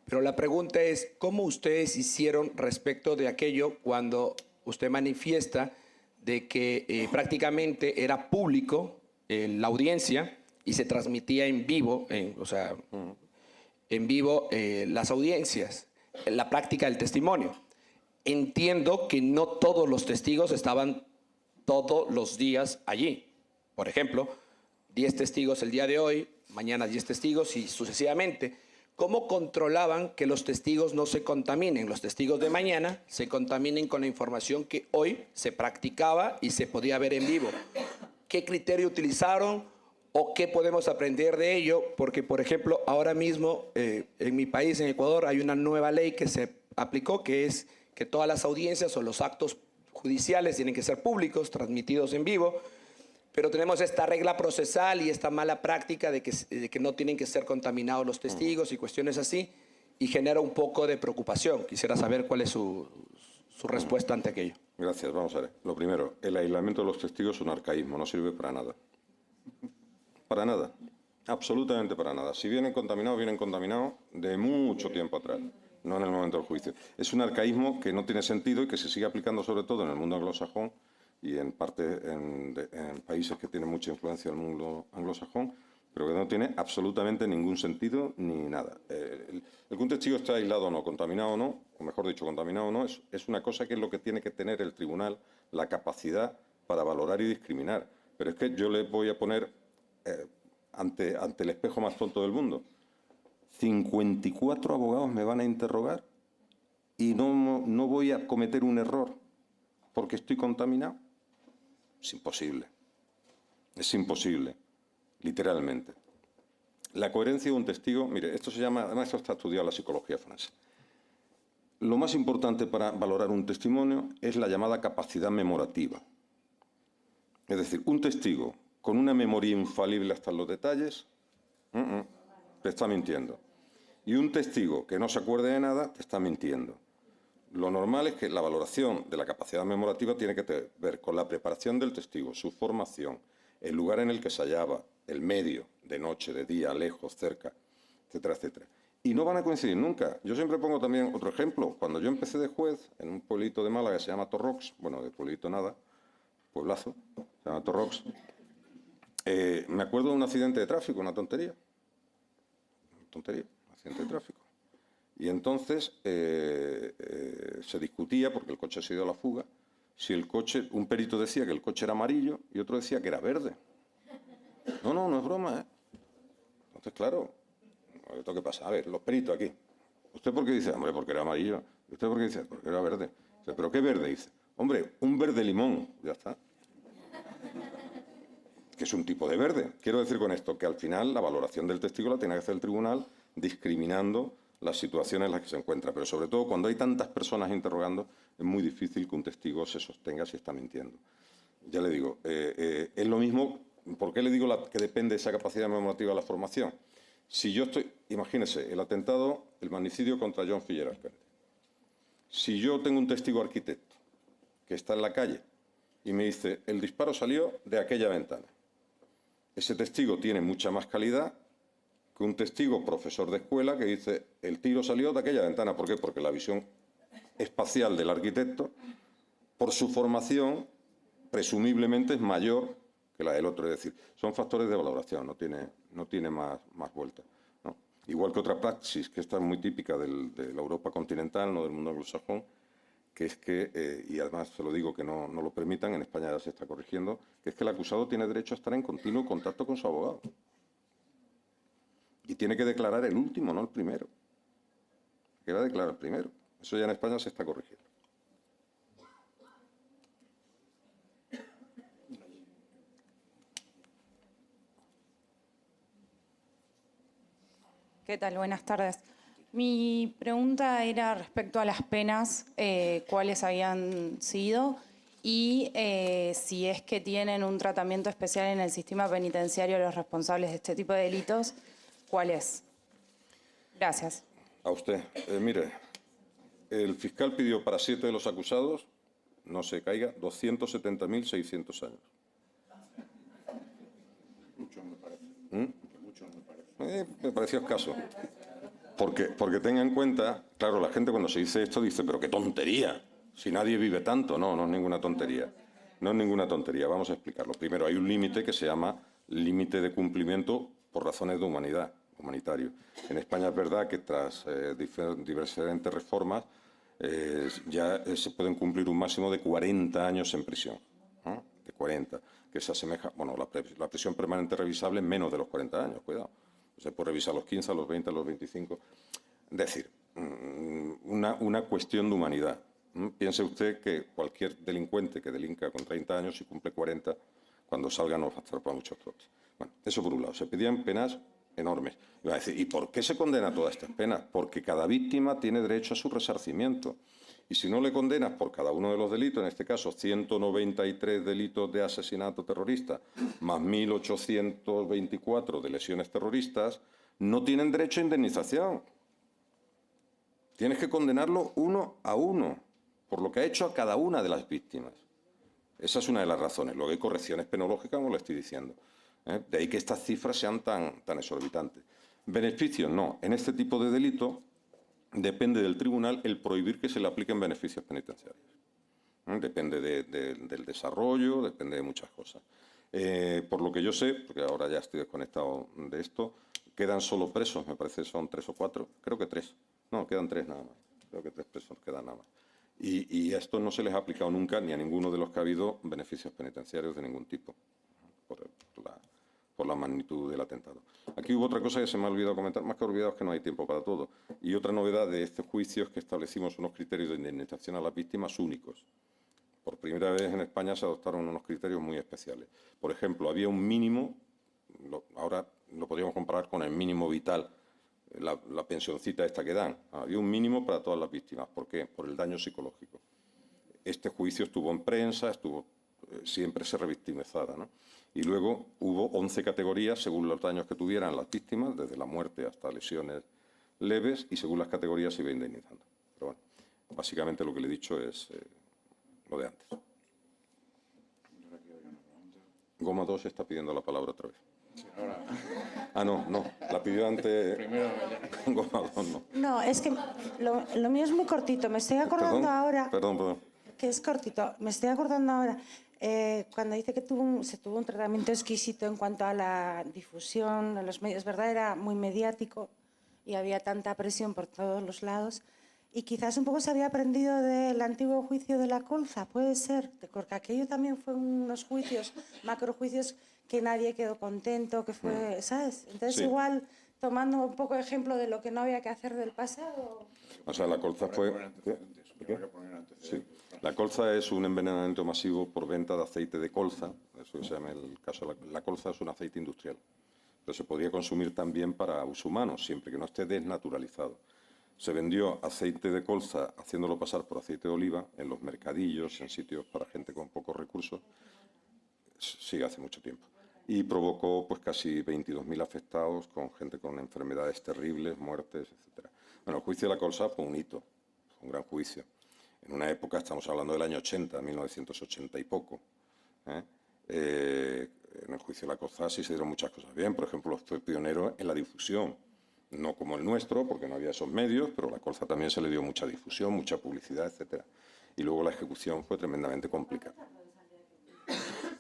Pero la pregunta es, ¿cómo ustedes hicieron respecto de aquello cuando usted manifiesta de que prácticamente era público la audiencia y se transmitía en vivo, en vivo las audiencias, la práctica del testimonio? Entiendo que no todos los testigos estaban todos los días allí. Por ejemplo, 10 testigos el día de hoy, mañana 10 testigos y sucesivamente. ¿Cómo controlaban que los testigos no se contaminen? Los testigos de mañana se contaminen con la información que hoy se practicaba y se podía ver en vivo. ¿Qué criterio utilizaron o qué podemos aprender de ello? Porque, por ejemplo, ahora mismo en mi país, en Ecuador, hay una nueva ley que se aplicó, que es que todas las audiencias o los actos judiciales tienen que ser públicos, transmitidos en vivo. Pero tenemos esta regla procesal y esta mala práctica de que no tienen que ser contaminados los testigos y cuestiones así, y genera un poco de preocupación. Quisiera saber cuál es su respuesta ante aquello. Gracias, vamos a ver. Lo primero, el aislamiento de los testigos es un arcaísmo, no sirve para nada. Para nada, absolutamente para nada. Si vienen contaminados de mucho tiempo atrás, no en el momento del juicio. Es un arcaísmo que no tiene sentido y que se sigue aplicando sobre todo en el mundo anglosajón y en países que tienen mucha influencia del mundo anglosajón, pero que no tiene absolutamente ningún sentido ni nada. El que un testigo esté aislado o no, contaminado o no, o mejor dicho, contaminado o no, es una cosa que es lo que tiene que tener el tribunal, la capacidad para valorar y discriminar. Pero es que yo le voy a poner ante el espejo más tonto del mundo. 54 abogados me van a interrogar y no voy a cometer un error porque estoy contaminado. Es imposible. Es imposible, literalmente. La coherencia de un testigo, mire, esto se llama, además esto está estudiado en la psicología forense. Lo más importante para valorar un testimonio es la llamada capacidad memorativa. Es decir, un testigo con una memoria infalible hasta en los detalles, te está mintiendo. Y un testigo que no se acuerde de nada, te está mintiendo. Lo normal es que la valoración de la capacidad memorativa tiene que ver con la preparación del testigo, su formación, el lugar en el que se hallaba, el medio, de noche, de día, lejos, cerca, etcétera, etcétera. Y no van a coincidir nunca. Yo siempre pongo también otro ejemplo. Cuando yo empecé de juez en un pueblito de Málaga que se llama Torrox, bueno, de pueblito nada, pueblazo, se llama Torrox, me acuerdo de un accidente de tráfico, una tontería. Un accidente de tráfico. Y entonces se discutía, porque el coche se dio a la fuga, si el coche, un perito decía que el coche era amarillo y otro decía que era verde. No es broma, ¿eh? Entonces, claro, ¿esto qué pasa? A ver, los peritos aquí. ¿Usted por qué dice? Hombre, porque era amarillo. ¿Y usted por qué dice? Porque era verde. Dice, ¿pero qué verde? Dice, hombre, un verde limón. Ya está. Que es un tipo de verde. Quiero decir con esto que al final la valoración del testigo la tiene que hacer el tribunal discriminando las situaciones en las que se encuentra. Pero sobre todo cuando hay tantas personas interrogando, es muy difícil que un testigo se sostenga si está mintiendo. Ya le digo, es lo mismo. ¿Por qué le digo que depende de esa capacidad memorativa de la formación? Si yo estoy, imagínese, el atentado, el magnicidio contra John Figueras Pérez. Si yo tengo un testigo arquitecto que está en la calle y me dice, el disparo salió de aquella ventana. Ese testigo tiene mucha más calidad que un testigo profesor de escuela que dice, el tiro salió de aquella ventana. ¿Por qué? Porque la visión espacial del arquitecto, por su formación, presumiblemente es mayor que la del otro. Es decir, son factores de valoración, no tiene más vuelta, ¿no? Igual que otra praxis, que esta es muy típica de la Europa continental, no del mundo anglosajón, que es que, y además se lo digo que no lo permitan, en España ya se está corrigiendo, que es que el acusado tiene derecho a estar en continuo contacto con su abogado. Y tiene que declarar el último, no el primero. Que va a declarar el primero. Eso ya en España se está corrigiendo. ¿Qué tal? Buenas tardes. Mi pregunta era respecto a las penas, cuáles habían sido y si es que tienen un tratamiento especial en el sistema penitenciario los responsables de este tipo de delitos, ¿cuál es? Gracias. A usted. Mire, el fiscal pidió para 7 de los acusados, no se caiga, 270.600 años. Mucho me parece. Mucho me parece. Me pareció escaso. Porque tenga en cuenta, claro, la gente cuando se dice esto dice, pero qué tontería, si nadie vive tanto. No es ninguna tontería. No es ninguna tontería, vamos a explicarlo. Primero, hay un límite que se llama límite de cumplimiento por razones de humanitario. En España es verdad que tras diferentes reformas ya se pueden cumplir un máximo de 40 años en prisión, ¿no? De 40, que se asemeja, bueno, la prisión permanente revisable en menos de los 40 años, cuidado. Se puede revisar a los 15, a los 20, a los 25. Es decir, una cuestión de humanidad. Piense usted que cualquier delincuente que delinca con 30 años y cumple 40, cuando salga no va a estar para muchos trotes. Bueno, eso por un lado. Se pedían penas enormes. Y va a decir, ¿y por qué se condena todas estas penas? Porque cada víctima tiene derecho a su resarcimiento. Y si no le condenas por cada uno de los delitos, en este caso 193 delitos de asesinato terrorista, más 1.824 de lesiones terroristas, no tienen derecho a indemnización. Tienes que condenarlo uno a uno, por lo que ha hecho a cada una de las víctimas. Esa es una de las razones. Luego hay correcciones penológicas, como le estoy diciendo. De ahí que estas cifras sean tan exorbitantes. Beneficios, no. En este tipo de delito depende del tribunal el prohibir que se le apliquen beneficios penitenciarios. Depende del desarrollo, depende de muchas cosas. Por lo que yo sé, porque ahora ya estoy desconectado de esto, quedan solo presos, me parece son 3 o 4, creo que 3. No, quedan 3 nada más. Creo que 3 presos quedan nada más. Y a esto no se les ha aplicado nunca, ni a ninguno de los que ha habido, beneficios penitenciarios de ningún tipo, por la magnitud del atentado. Aquí hubo otra cosa que se me ha olvidado comentar, más que olvidado es que no hay tiempo para todo. Y otra novedad de este juicio es que establecimos unos criterios de indemnización a las víctimas únicos. Por primera vez en España se adoptaron unos criterios muy especiales. Por ejemplo, había un mínimo, ahora lo podríamos comparar con el mínimo vital, la pensioncita esta que dan. Había un mínimo para todas las víctimas. ¿Por qué? Por el daño psicológico. Este juicio estuvo en prensa, siempre se revictimizara, ¿no? Y luego hubo 11 categorías según los daños que tuvieran las víctimas, desde la muerte hasta lesiones leves, y según las categorías se iba indemnizando. Pero bueno, básicamente lo que le he dicho es lo de antes. Goma 2 está pidiendo la palabra otra vez. Ah, no, la pidió antes. Goma 2, no. No, es que lo mío es muy cortito. Me estoy acordando ahora. Perdón. Que es cortito. Me estoy acordando ahora cuando dice que se tuvo un tratamiento exquisito en cuanto a la difusión en los medios, ¿verdad? Era muy mediático y había tanta presión por todos los lados. Y quizás un poco se había aprendido del antiguo juicio de la colza, puede ser, porque aquello también fue unos juicios, macrojuicios, que nadie quedó contento, que fue, ¿sabes? Entonces Sí. igual, tomando un poco de ejemplo de lo que no había que hacer del pasado. O sea, la colza fue... Sí. La colza es un envenenamiento masivo por venta de aceite de colza, eso se llama el caso. La colza es un aceite industrial, pero se podía consumir también para uso humano, siempre que no esté desnaturalizado. Se vendió aceite de colza haciéndolo pasar por aceite de oliva en los mercadillos, en sitios para gente con pocos recursos, sí, hace mucho tiempo. Y provocó pues casi 22.000 afectados, con gente con enfermedades terribles, muertes, etc. Bueno, el juicio de la colza fue un hito, fue un gran juicio. En una época, estamos hablando del año 80, 1980 y poco, en el juicio de la colza sí se dieron muchas cosas bien. Por ejemplo, fue pionero en la difusión. No como el nuestro, porque no había esos medios, pero la colza también se le dio mucha difusión, mucha publicidad, etc. Y luego la ejecución fue tremendamente complicada.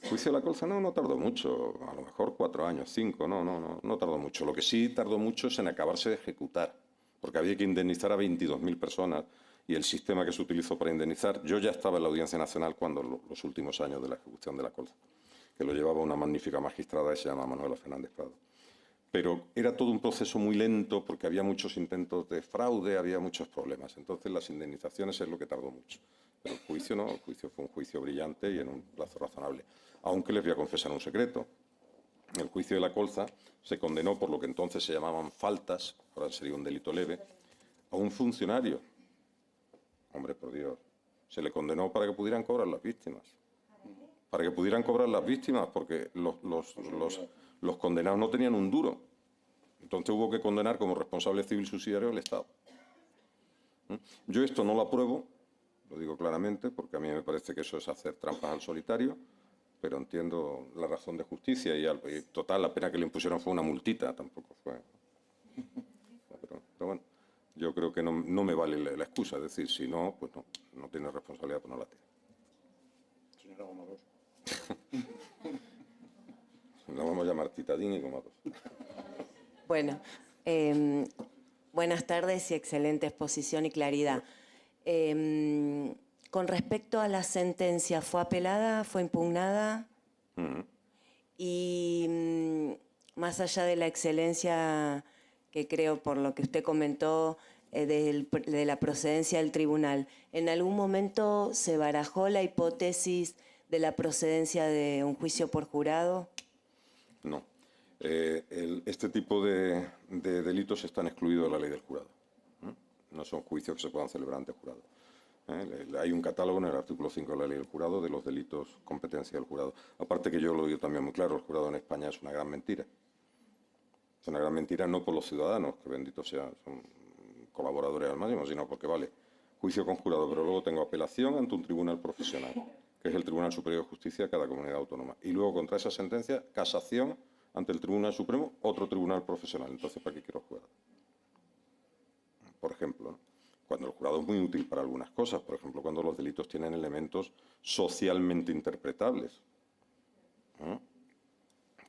El juicio de la colza no tardó mucho, a lo mejor 4 años, 5, no tardó mucho. Lo que sí tardó mucho es en acabarse de ejecutar, porque había que indemnizar a 22.000 personas y el sistema que se utilizó para indemnizar, yo ya estaba en la Audiencia Nacional cuando los últimos años de la ejecución de la colza, que lo llevaba una magnífica magistrada que se llama Manuela Fernández Prado. Pero era todo un proceso muy lento porque había muchos intentos de fraude, había muchos problemas. Entonces las indemnizaciones es lo que tardó mucho. Pero el juicio no, el juicio fue un juicio brillante y en un plazo razonable. Aunque les voy a confesar un secreto. En el juicio de la colza se condenó por lo que entonces se llamaban faltas, ahora sería un delito leve, a un funcionario. Hombre, por Dios. Se le condenó para que pudieran cobrar las víctimas. Para que pudieran cobrar las víctimas, porque los condenados no tenían un duro. Entonces hubo que condenar como responsable civil subsidiario al Estado. Yo esto no lo apruebo, lo digo claramente, porque a mí me parece que eso es hacer trampas al solitario, pero entiendo la razón de justicia y total, la pena que le impusieron fue una multita, tampoco fue... Pero bueno, yo creo que no me vale la excusa, es decir, si no, pues no tiene responsabilidad, pues no la tiene. Señora Goma 2. La vamos a llamar Titadín y Goma 2. Bueno, buenas tardes y excelente exposición y claridad. Con respecto a la sentencia, ¿fue apelada? ¿Fue impugnada? Y más allá de la excelencia que creo, por lo que usted comentó, de la procedencia del tribunal, ¿en algún momento se barajó la hipótesis de la procedencia de un juicio por jurado? No. Este tipo de delitos están excluidos de la ley del jurado. No son juicios que se puedan celebrar ante jurado. Hay un catálogo en el artículo 5 de la ley del jurado de los delitos competencia del jurado. Aparte que yo lo digo también muy claro, el jurado en España es una gran mentira. Es una gran mentira no por los ciudadanos, que benditos sean, son colaboradores al máximo, sino porque vale, juicio con jurado, pero luego tengo apelación ante un tribunal profesional, que es el Tribunal Superior de Justicia de cada comunidad autónoma. Y luego contra esa sentencia, casación ante el Tribunal Supremo, otro tribunal profesional. Entonces, ¿para qué quiero jurado? Por ejemplo, ¿no? Cuando el jurado es muy útil para algunas cosas, por ejemplo, cuando los delitos tienen elementos socialmente interpretables, ¿no?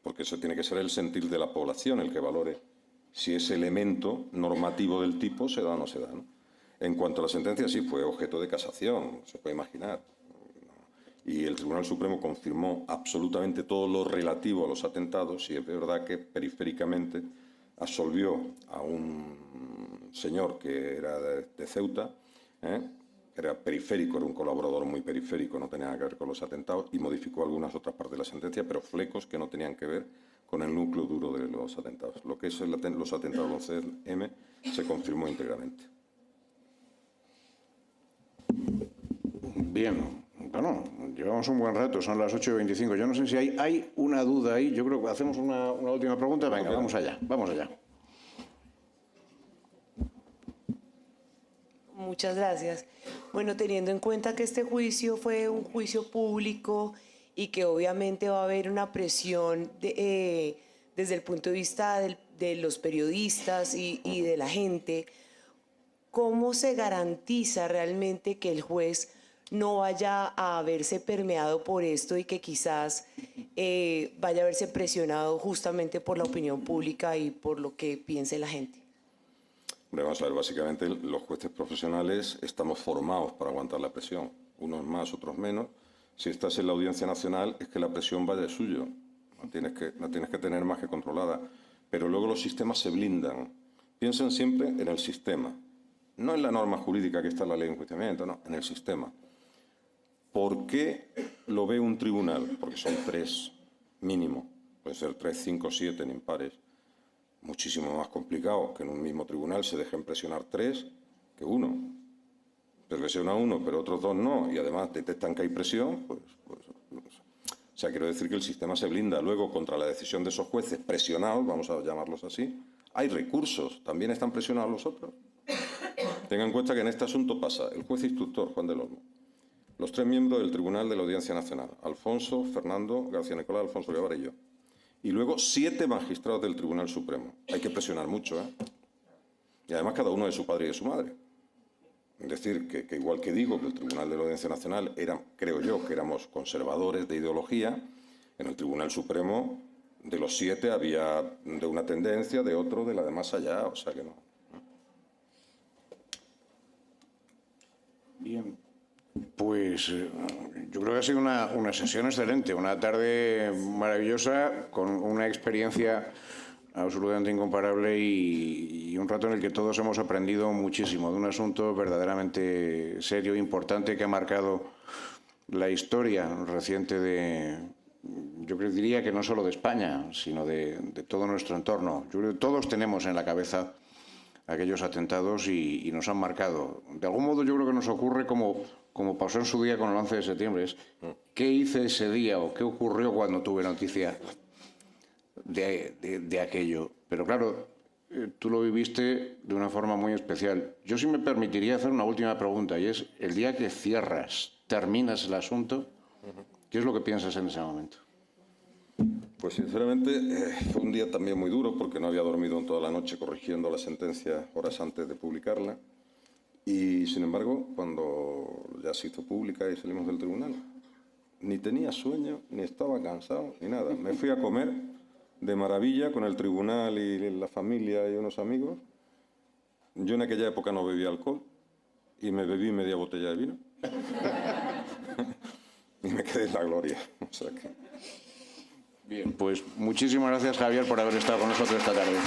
Porque eso tiene que ser el sentir de la población el que valore si ese elemento normativo del tipo se da o no se da, ¿no? En cuanto a la sentencia, sí, fue objeto de casación, se puede imaginar. Y el Tribunal Supremo confirmó absolutamente todo lo relativo a los atentados, y es verdad que periféricamente absolvió a un señor que era de Ceuta, era periférico, era un colaborador muy periférico, no tenía nada que ver con los atentados, y modificó algunas otras partes de la sentencia, pero flecos que no tenían que ver con el núcleo duro de los atentados. Lo que es los atentados del 11M se confirmó íntegramente. Bien. Bueno, llevamos un buen rato, son las 8:25. Yo no sé si hay una duda ahí. Yo creo que hacemos una última pregunta. Venga, vamos allá, vamos allá. Muchas gracias. Bueno, teniendo en cuenta que este juicio fue un juicio público y que obviamente va a haber una presión desde el punto de vista de los periodistas y de la gente, ¿cómo se garantiza realmente que el juez no vaya a verse permeado por esto y que quizás vaya a verse presionado justamente por la opinión pública y por lo que piense la gente? Hombre, vamos a ver, básicamente los jueces profesionales estamos formados para aguantar la presión, unos más, otros menos. Si estás en la Audiencia Nacional es que la presión vaya de suyo, la tienes que tener más que controlada, pero luego los sistemas se blindan. Piensen siempre en el sistema, no en la norma jurídica que está en la ley de enjuiciamiento, no, en el sistema. ¿Por qué lo ve un tribunal? Porque son 3 mínimo, pueden ser 3, 5, 7 en impares. Muchísimo más complicado que en un mismo tribunal se dejen presionar 3 que 1. Pero que sea 1, pero otros 2 no, y además detectan que hay presión, o sea, quiero decir que el sistema se blinda. Luego, contra la decisión de esos jueces presionados, vamos a llamarlos así, hay recursos, también están presionados los otros. Tengan en cuenta que en este asunto pasa el juez instructor, Juan del Olmo, los 3 miembros del Tribunal de la Audiencia Nacional, Alfonso, Fernando, García Nicolás, Alfonso Guevara y yo. Y luego 7 magistrados del Tribunal Supremo. Hay que presionar mucho, ¿eh? Y además cada uno de su padre y de su madre. Es decir, que igual que digo que el Tribunal de la Audiencia Nacional creo yo que éramos conservadores de ideología, en el Tribunal Supremo de los 7 había de una tendencia, de otro, de la de más allá, o sea que no. Bien. Pues yo creo que ha sido una sesión excelente, una tarde maravillosa, con una experiencia absolutamente incomparable y un rato en el que todos hemos aprendido muchísimo de un asunto verdaderamente serio e importante que ha marcado la historia reciente yo diría que no solo de España, sino de todo nuestro entorno. Yo creo que todos tenemos en la cabeza aquellos atentados y nos han marcado. De algún modo yo creo que nos ocurre como pasó en su día con el 11 de septiembre, es qué hice ese día o qué ocurrió cuando tuve noticia de aquello. Pero claro, tú lo viviste de una forma muy especial. Yo sí me permitiría hacer una última pregunta, y es, el día que terminas el asunto, ¿qué es lo que piensas en ese momento? Pues sinceramente fue un día también muy duro porque no había dormido en toda la noche corrigiendo la sentencia horas antes de publicarla. Y sin embargo, cuando ya se hizo pública y salimos del tribunal, ni tenía sueño, ni estaba cansado, ni nada. Me fui a comer de maravilla con el tribunal y la familia y unos amigos. Yo en aquella época no bebía alcohol y me bebí media botella de vino. Y me quedé en la gloria. O sea que... Bien, pues muchísimas gracias, Javier, por haber estado con nosotros esta tarde.